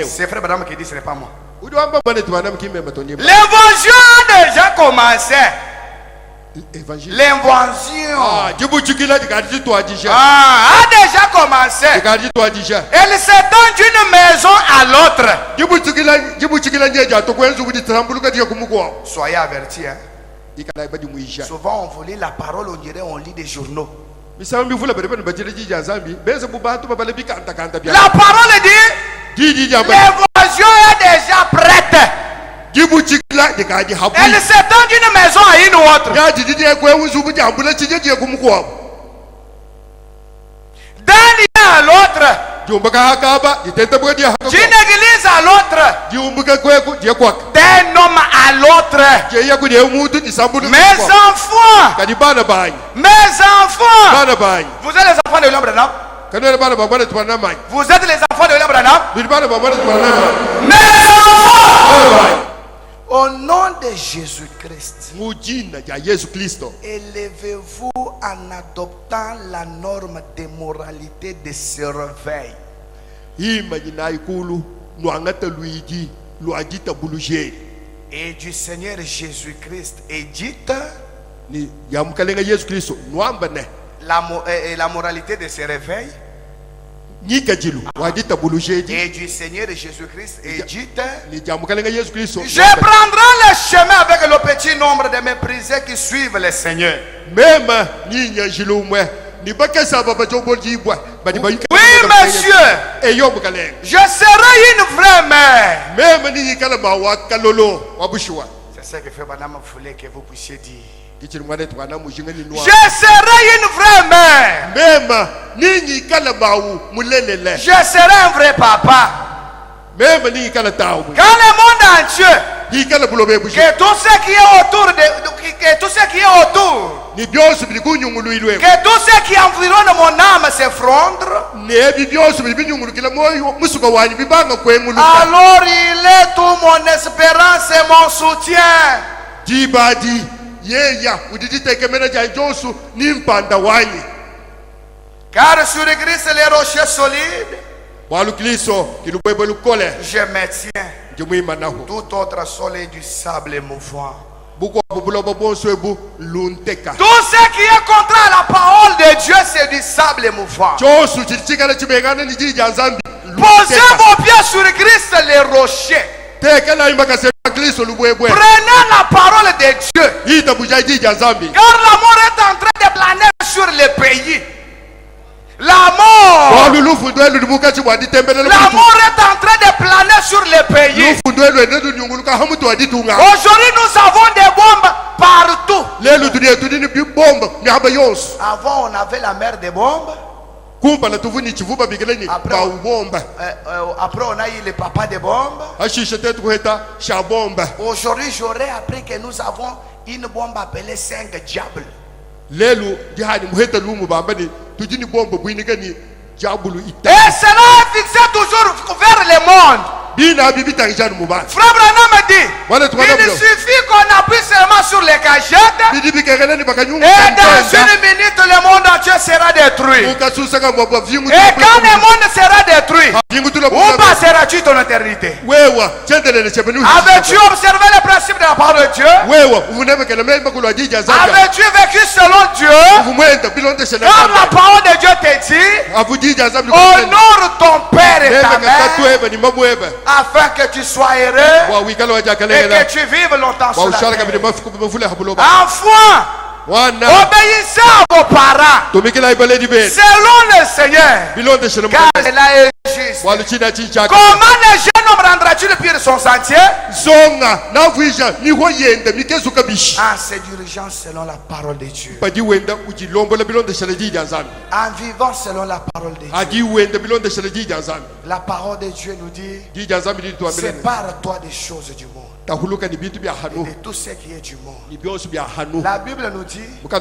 Speaker 2: C'est frère Banama qui dit, ce n'est pas moi. L'évangile a déjà commencé. L'invention a déjà commencé. Elle s'étend d'une maison à l'autre. Soyez avertis. Souvent on vous lit la parole, on dirait on lit des journaux. La parole dit, l'évangile est déjà prête. Elle s'étend d'une maison à une autre, d'un lien à l'autre, d'une église à l'autre, d'un homme à l'autre. Mes enfants, vous êtes les enfants de William Branham. Vous êtes les enfants de William Branham. Mes enfants, au nom de Jésus-Christ, élevez-vous en adoptant la norme de moralité de ce réveil. Et du Seigneur Jésus-Christ, et dites la moralité de ce réveil. Et du Seigneur Jésus-Christ, et dites, je prendrai le chemin avec le petit nombre de méprisés qui suivent le Seigneur. Oui, monsieur, je serai une vraie mère. C'est ce que fait Madame voulait que vous puissiez dire. Je serai une vraie mère. Je serai un vrai papa. Quand le monde entier que tout ce qui est autour que tout ce qui est autour, que tout ce qui environne mon âme s'effondre. Alors il est toute mon espérance et mon soutien. Car sur l'église les rochers solides, je me tiens. Tout autre sol est du sable mouvant. Tout ce qui est contre la parole de Dieu, c'est du sable mouvant. Posez vos pieds sur Christ les rochers. Prenez la parole de Dieu. Car l'amour est en train de planer sur les pays. L'amour est en train de planer sur les pays. Aujourd'hui, nous avons des bombes partout. Avant, on avait la mer des bombes. Après, on a eu le papa des bombes. Aujourd'hui, j'aurais appris que nous avons une bombe appelée 5 diables. Et cela est fixé toujours vers le monde. Frère Branham me dit, il suffit qu'on appuie seulement sur les cachettes et dans une minute le monde entier sera détruit. Et quand le monde sera détruit, où passeras-tu ton éternité? Avais-tu observé le principe de la parole de Dieu? Avais-tu vécu selon Dieu? Quand la parole de Dieu te dit, honore ton père et ta mère, afin que tu sois heureux et que tu vives longtemps sur la terre. Enfant, obéissez à vos parents selon le Seigneur, car cela est juste. Comment le jeune homme rendra-t-il pire son sentier? En se dirigeant selon la parole de Dieu, en vivant selon la parole de Dieu. La parole de Dieu nous dit, sépare-toi des choses du monde et de tout ce qui est du monde. La Bible nous dit, la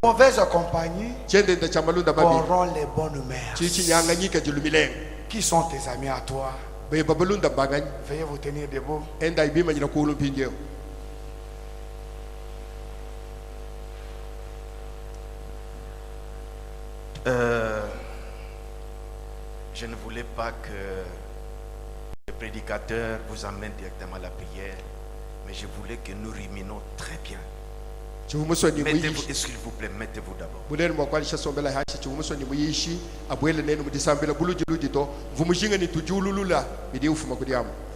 Speaker 2: mauvaise compagnie corrompt les bonnes mères. Qui sont tes amis à toi? Veuillez vous tenir debout. Je ne voulais pas que le prédicateur vous amène directement à la prière, mais je voulais que nous ruminons très bien. Mettez-vous, s'il vous plaît, mettez-vous d'abord.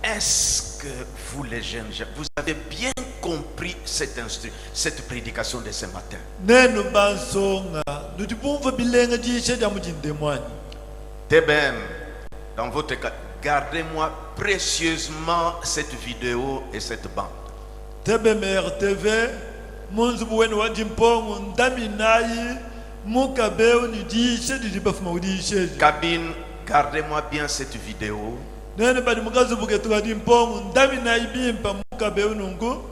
Speaker 2: Est-ce que vous les jeunes, vous avez bien compris cette prédication de ce matin? TBM, dans votre cas, gardez-moi précieusement cette vidéo et cette bande. TBM RTV, cabine, gardez-moi bien cette vidéo.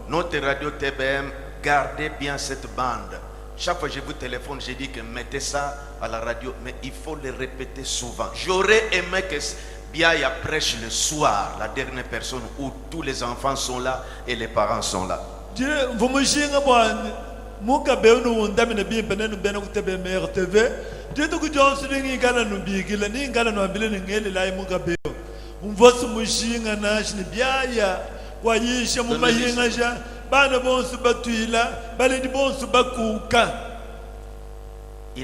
Speaker 2: Notre radio TBM, gardez bien cette bande. Chaque fois que je vous téléphone, je dis que mettez ça à la radio, mais il faut le répéter souvent. J'aurais aimé que Biaya prêche le soir, la dernière personne où tous les enfants sont là et les parents sont là. Il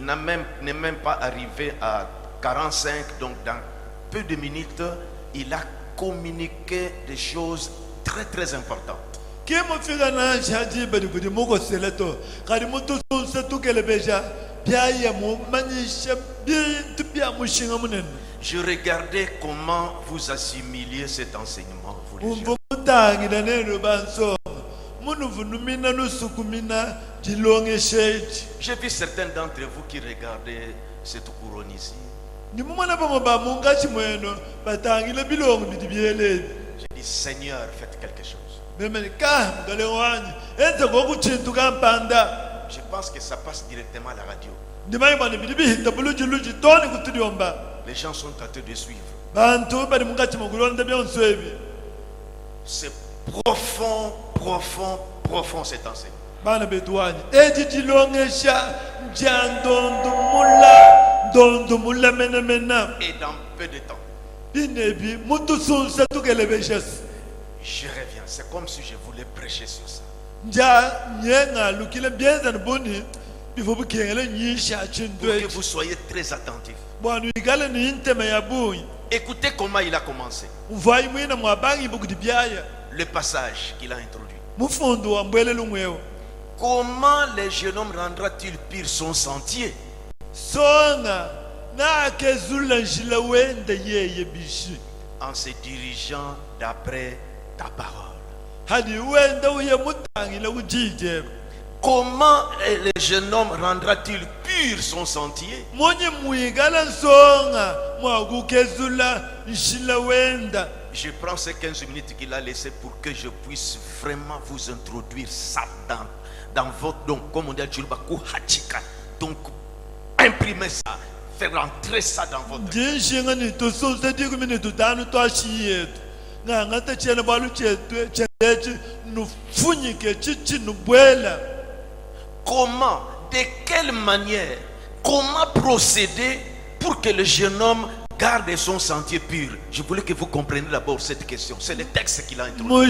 Speaker 2: n'est même pas arrivé à 45, donc dans peu de minutes, il a communiqué des choses très très importantes. Je regardais comment vous assimiliez cet enseignement, vous les jeunes. J'ai vu certains d'entre vous qui regardaient cette couronne ici. J'ai dit, Seigneur, faites quelque chose. Je pense que ça passe directement à la radio. Les gens sont en train de suivre. C'est profond, profond, profond cet enseignement. Et dans peu de temps, je reviens. C'est comme si je voulais prêcher sur ça. Pour que vous soyez très attentifs. Écoutez comment il a commencé. Le passage qu'il a introduit. Comment le jeune homme rendra-t-il pire son sentier? En se dirigeant d'après ta parole. Comment le jeune homme rendra-t-il pur son sentier? Je prends ces 15 minutes qu'il a laissées pour que je puisse vraiment vous introduire ça dans votre don. Comme on dit, donc imprimer ça, faire rentrer ça dans votre Comment, de quelle manière, comment procéder pour que le jeune homme garde son sentier pur? Je voulais que vous compreniez d'abord cette question. C'est le texte qu'il a introduit.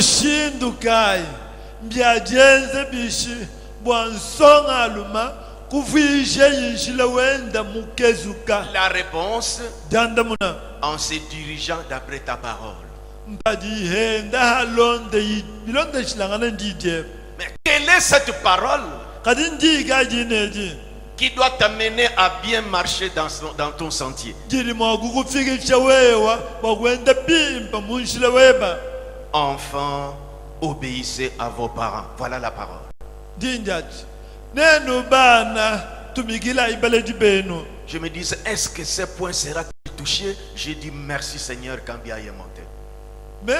Speaker 2: La réponse, en se dirigeant d'après ta parole. Mais quelle est cette parole qui doit t'amener à bien marcher dans ton sentier? Enfants, obéissez à vos parents. Voilà la parole. Je me dis, est-ce que ce point sera touché? J'ai dit merci Seigneur quand bien est monté. Il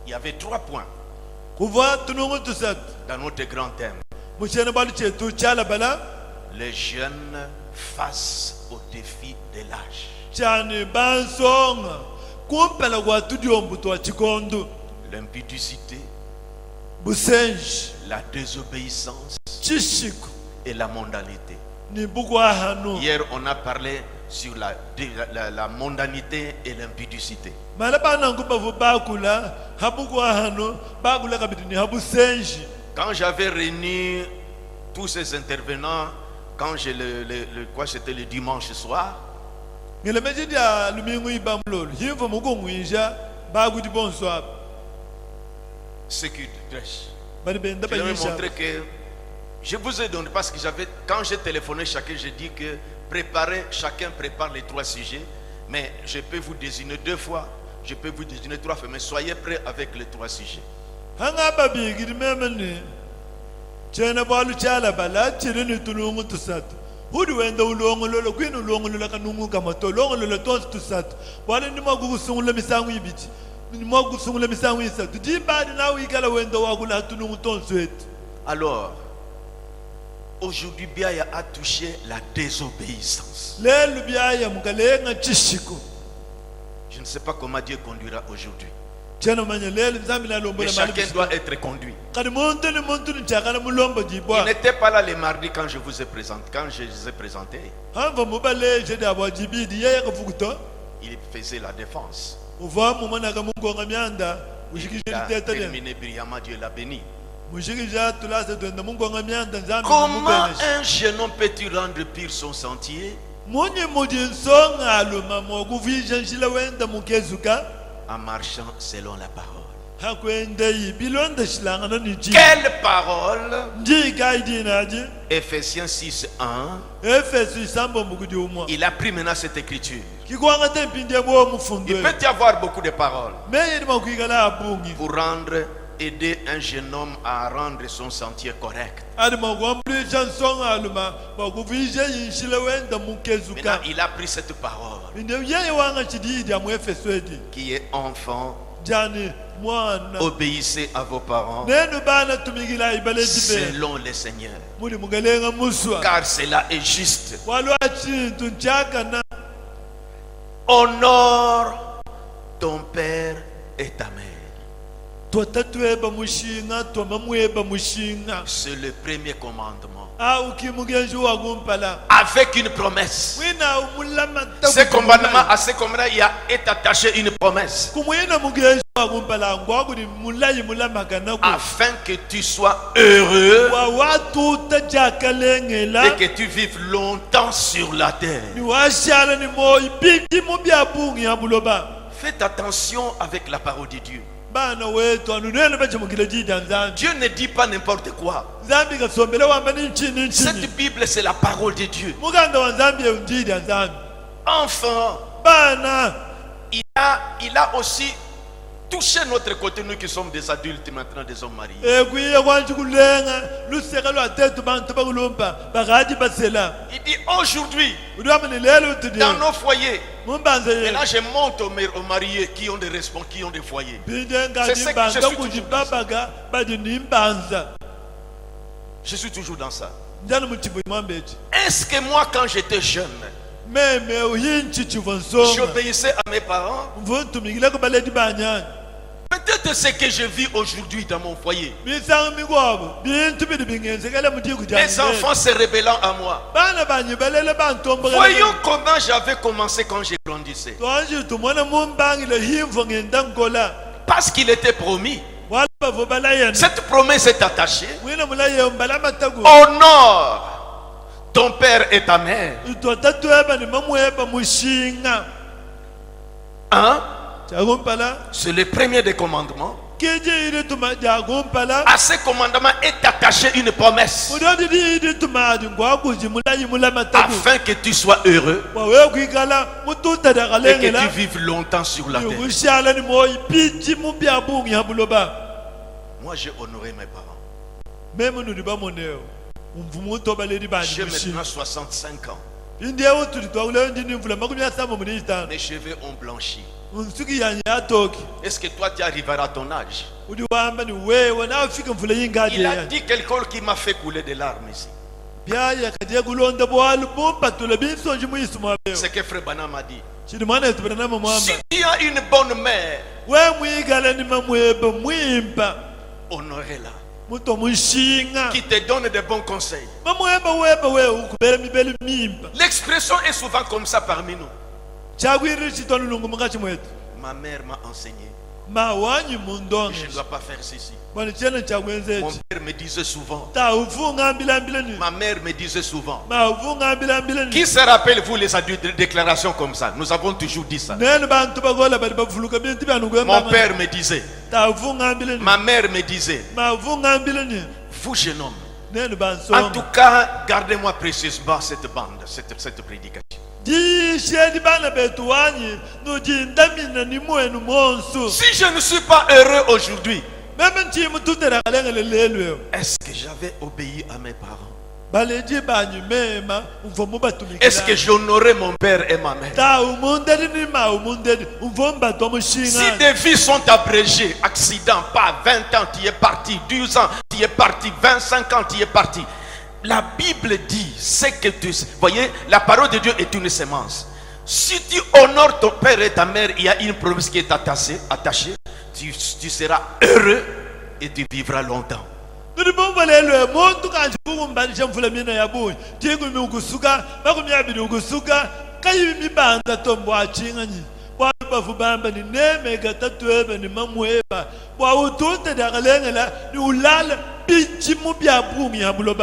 Speaker 2: y avait 3 points dans notre grand thème. Les jeunes face au défi de l'âge. L'impudicité, la désobéissance et la mondanité. Hier, on a parlé sur la mondanité et l'impudicité. Quand j'avais réuni tous ces intervenants, quand c'était le dimanche soir, ce qui dèche. Je vais montrer que je vous ai donné, parce que quand j'ai téléphoné chacun, j'ai dit que chacun prépare les 3 sujets, mais je peux vous désigner 2 fois, je peux vous désigner 3 fois, mais soyez prêts avec les 3 sujets. Alors, aujourd'hui, Biaya a touché la désobéissance. Je ne sais pas comment Dieu conduira aujourd'hui. Mais chacun doit être conduit. Il n'était pas là les mardis quand je vous ai présenté. Il faisait la défense. Il a terminé brillamment, Dieu l'a béni. Comment un jeune homme peut-il rendre pire son sentier? En marchant selon la parole. Quelle parole? Ephésiens 6:1. Il a pris maintenant cette écriture. Il peut y avoir beaucoup de paroles pour rendre aider un jeune homme à rendre son sentier correct.
Speaker 3: Maintenant,
Speaker 2: il a pris cette parole qui est enfant. Obéissez à vos parents selon le Seigneur, car cela est juste. Honore ton père et ta mère. C'est le premier commandement. Avec une promesse. Ce commandement, à ce commandement, il y a est attaché une promesse. Afin que tu sois heureux et que tu vives longtemps sur la terre. Faites attention avec la parole de Dieu. Dieu ne dit pas n'importe quoi. Cette Bible, c'est la parole de Dieu. Enfin, il a aussi touché notre côté, nous qui sommes des adultes maintenant, des hommes mariés. Il dit aujourd'hui, dans nos foyers, et là je monte aux mariés qui ont des responsables, qui ont des foyers. C'est ce que je suis toujours dans ça. Je suis toujours dans ça. Est-ce que moi, quand j'étais jeune, j'obéissais à mes parents? Peut-être ce que je vis aujourd'hui dans mon foyer. Mes enfants se rébellant à moi. Voyons comment j'avais commencé quand j'ai grandissé. Parce qu'il était promis. Cette promesse est attachée. Honore ton père et ta mère. Hein? C'est le premier des commandements. À ce commandement est attachée une promesse. Afin que tu sois heureux et que tu vives longtemps sur la terre. Moi j'ai honoré mes parents. J'ai maintenant 65 ans. Mes cheveux ont blanchi. Est-ce que toi tu arriveras à ton âge? Il a dit quelque chose qui m'a fait couler des larmes ici. C'est que Frère Branham a dit. Si tu as une bonne mère, honorez-la, qui te donne de bons conseils. L'expression est souvent comme ça parmi nous. Ma mère m'a enseigné. Je ne dois pas faire ceci. Mon père me disait souvent. Ma mère me disait souvent. Qui se rappelle, vous les adultes, de déclarations comme ça? Nous avons toujours dit ça. Mon père me disait. Ma mère me disait. Vous, jeune homme, en tout cas, gardez-moi précieusement cette bande, cette prédication. Si je ne suis pas heureux aujourd'hui, est-ce que j'avais obéi à mes parents? Est-ce que j'honorais mon père et ma mère? Si des vies sont abrégées, accident, pas 20 ans, tu es parti, 12 ans, tu es parti, 25 ans, tu es parti. La Bible dit, c'est que tu... Voyez, la parole de Dieu est une sémence. Si tu honores ton père et ta mère, il y a une promesse qui est attachée. Tu seras heureux et tu vivras longtemps.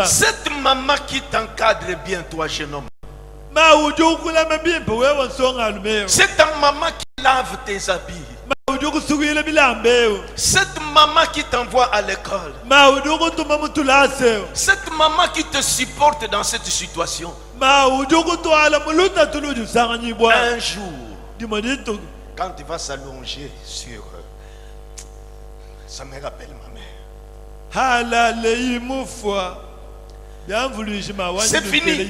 Speaker 2: Cette maman qui t'encadre bien, toi jeune homme, c'est ta maman qui lave tes habits, cette maman qui t'envoie à l'école, cette maman qui te supporte dans cette situation. Un jour, quand tu vas s'allonger sur Ça me rappelle ma mère. C'est fini.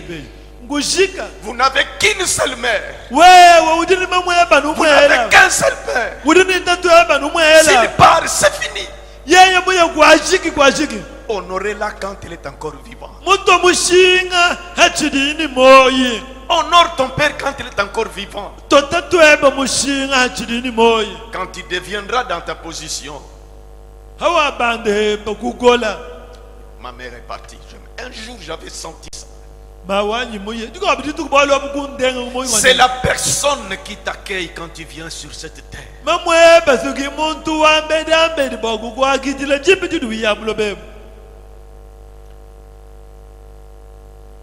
Speaker 2: Vous n'avez qu'une seule mère. Vous n'avez qu'un seul père. S'il part, c'est fini. Honorez-la quand elle est encore vivante. Honore ton père quand il est encore vivant. Quand il deviendra dans ta position. Ma mère est partie. Un jour, j'avais senti ça. C'est la personne qui t'accueille quand tu viens sur cette terre.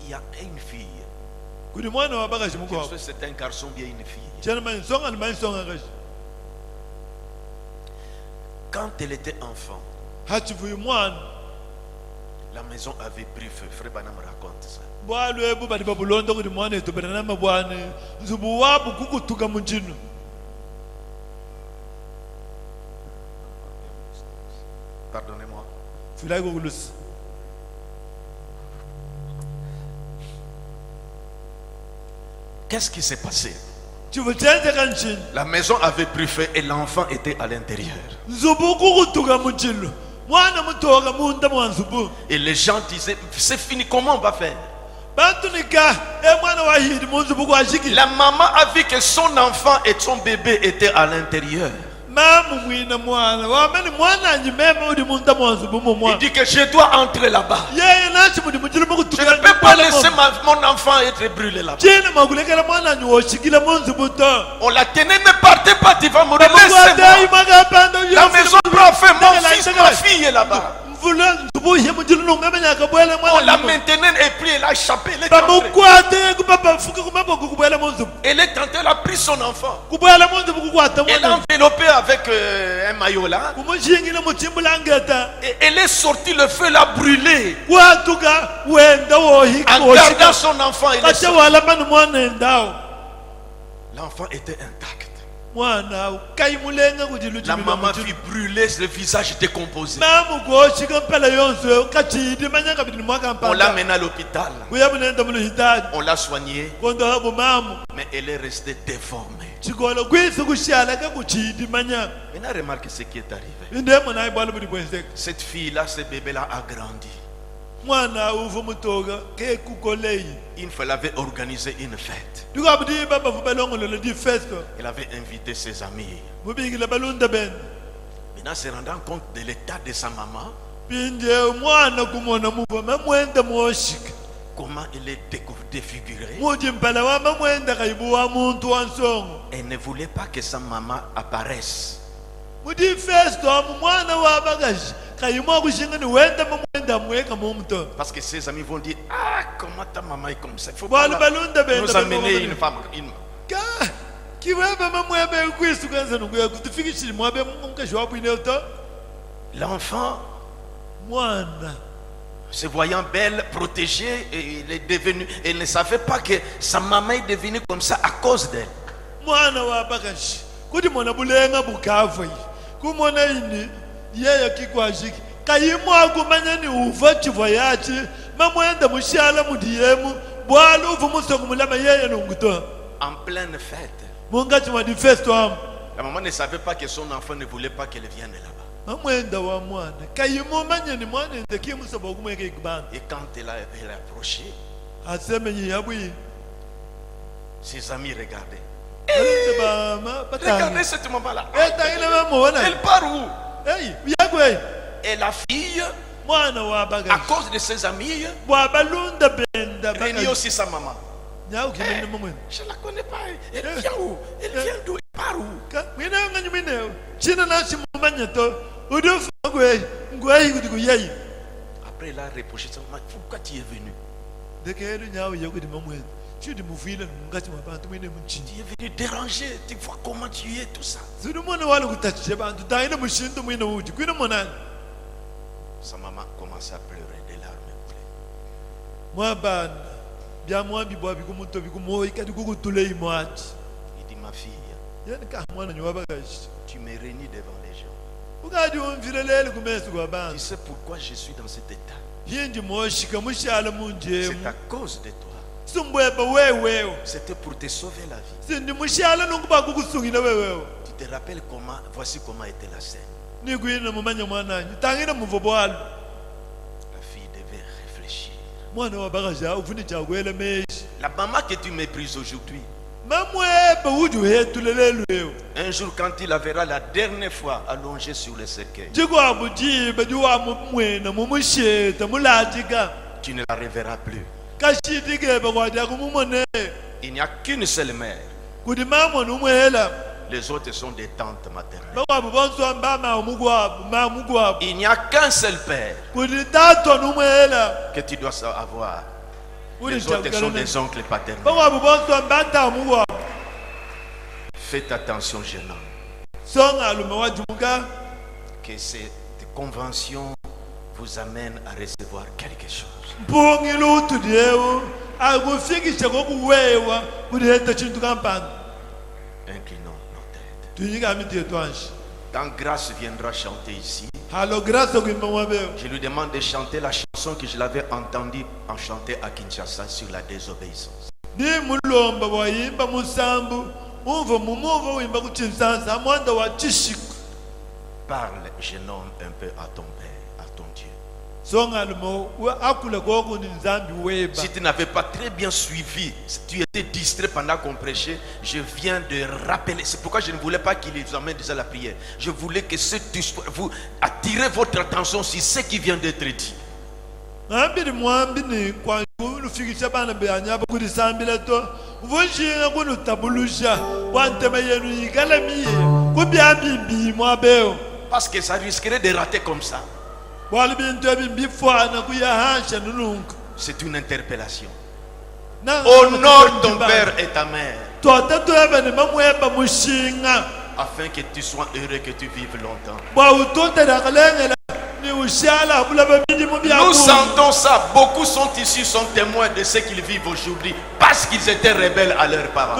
Speaker 2: Il y a une fille. C'est un garçon bien une fille. Quand elle était enfant, la maison avait pris feu. Frère Banam raconte ça. Pardonnez-moi. Qu'est-ce qui s'est passé? La maison avait pris feu et l'enfant était à l'intérieur. Et les gens disaient, c'est fini, comment on va faire? La maman a vu que son enfant et son bébé étaient à l'intérieur. Il dit que je dois entrer là-bas. Je ne peux pas laisser mon enfant être brûlé là-bas. On la tenait, ne partez pas, tu vas mourir. Laissez-moi. La maison prend feu, mon fils, ma fille est là-bas. On la maintenait et puis elle a échappé. Elle est entrée, elle a pris son enfant. Elle l'a enveloppé avec un maillot là. Et elle est sortie, le feu l'a brûlé. En gardant son enfant, elle est sortie. L'enfant était intact. La maman fit brûler, le visage décomposé. On l'a mené à l'hôpital. On l'a soigné. Mais elle est restée déformée. Maintenant, remarquez ce qui est arrivé. Cette fille-là, ce bébé-là a grandi. Une fois, elle avait organisé une fête. Elle avait invité ses amis. Maintenant, se rendant compte de l'état de sa maman, comment elle est défigurée, elle ne voulait pas que sa maman apparaisse. Parce que ses amis vont dire, ah, comment ta maman est comme ça. Il faut pas nous amener une femme. L'enfant, se voyant belle, protégée, et elle est devenue, elle ne savait pas que sa maman est devenue comme ça à cause d'elle. En pleine fête, la maman ne savait pas que son enfant ne voulait pas qu'elle vienne là-bas. Et quand elle a approché, ses amis regardaient. Regardez cette maman-là. Elle part où? Et la fille, à cause de ses amis, réunit aussi sa maman. Je ne la connais pas. Elle vient où? Elle vient d'où? Elle part où? Après, elle a reproché sa maman. Pourquoi tu es venu? Tu es venu déranger. Tu vois comment tu es, tout ça. Sa maman commence à pleurer, des larmes coulaient. Il dit, ma fille, tu me réunis devant les gens. Tu sais pourquoi je suis dans cet état? C'est à cause de toi. C'était pour te sauver la vie. Tu te rappelles comment, voici comment était la scène. La fille devait réfléchir. La maman que tu méprises aujourd'hui, un jour quand il la verra la dernière fois allongée sur le cercueil, tu ne la reverras plus. Il n'y a qu'une seule mère. Les autres sont des tantes maternelles. Il n'y a qu'un seul père que tu dois avoir. Les autres sont des oncles paternels. Faites attention, jeune homme. Que cette convention vous amène à recevoir quelque chose. Inclinons nos têtes. Quand Grâce viendra chanter ici, je lui demande de chanter la chanson que je l'avais entendue en chanter à Kinshasa sur la désobéissance. Parle, jeune homme, un peu à ton Père, à ton Dieu. Si tu n'avais pas très bien suivi, si tu étais distrait pendant qu'on prêchait, je viens de rappeler. C'est pourquoi je ne voulais pas qu'il vous amène déjà la prière. Je voulais que vous attirez votre attention sur ce qui vient d'être dit. Parce que ça risquerait de rater comme ça. C'est une interpellation. Honore ton père et ta mère, afin que tu sois heureux, que tu vives longtemps. Nous sentons ça. Beaucoup sont ici, sont témoins de ce qu'ils vivent aujourd'hui parce qu'ils étaient rebelles à leurs parents.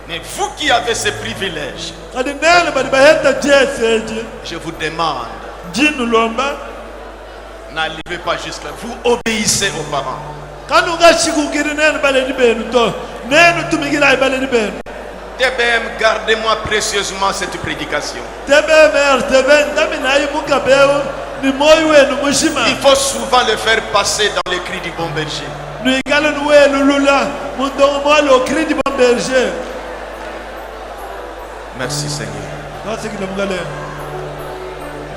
Speaker 2: Mais vous qui avez ce privilège, je vous demande, n'arrivez pas jusque là. Vous obéissez aux parents. TBM, gardez-moi précieusement cette prédication. Il faut souvent le faire passer dans les cris du bon berger. Merci Seigneur.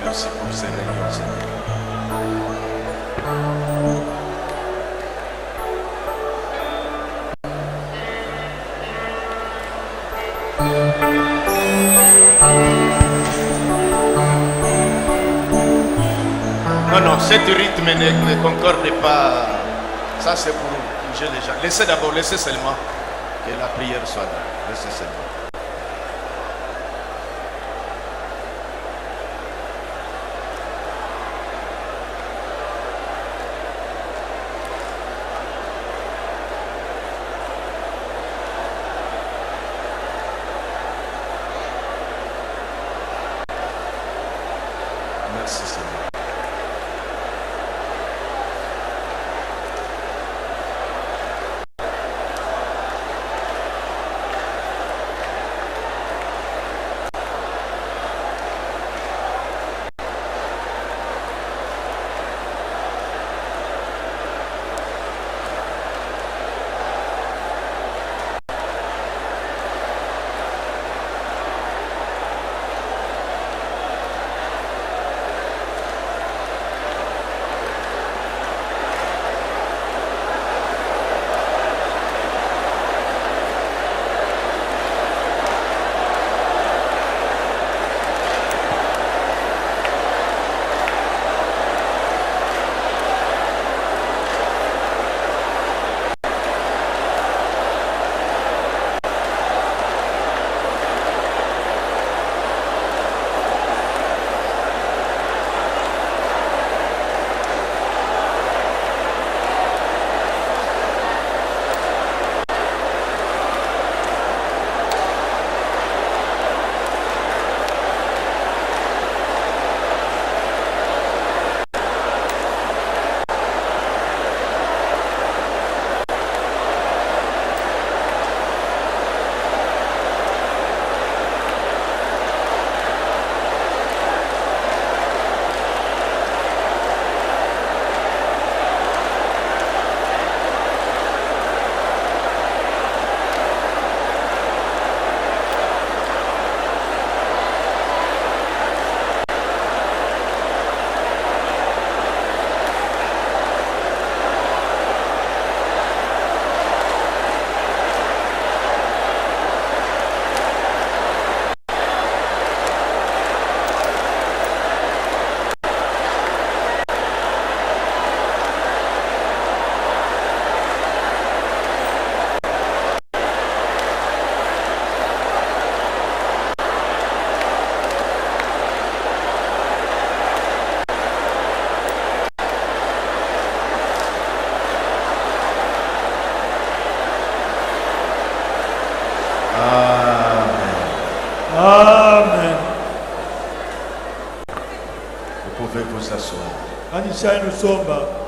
Speaker 2: Merci pour ces réunions, Seigneur. Non, ce rythme ne concorde pas. Ça c'est pour bouger les gens. Laissez d'abord, laissez seulement que la prière soit là. Laissez seulement. Merci Seigneur.
Speaker 3: Amen.
Speaker 2: Vous pouvez vous asseoir.
Speaker 3: Anisha nous somba.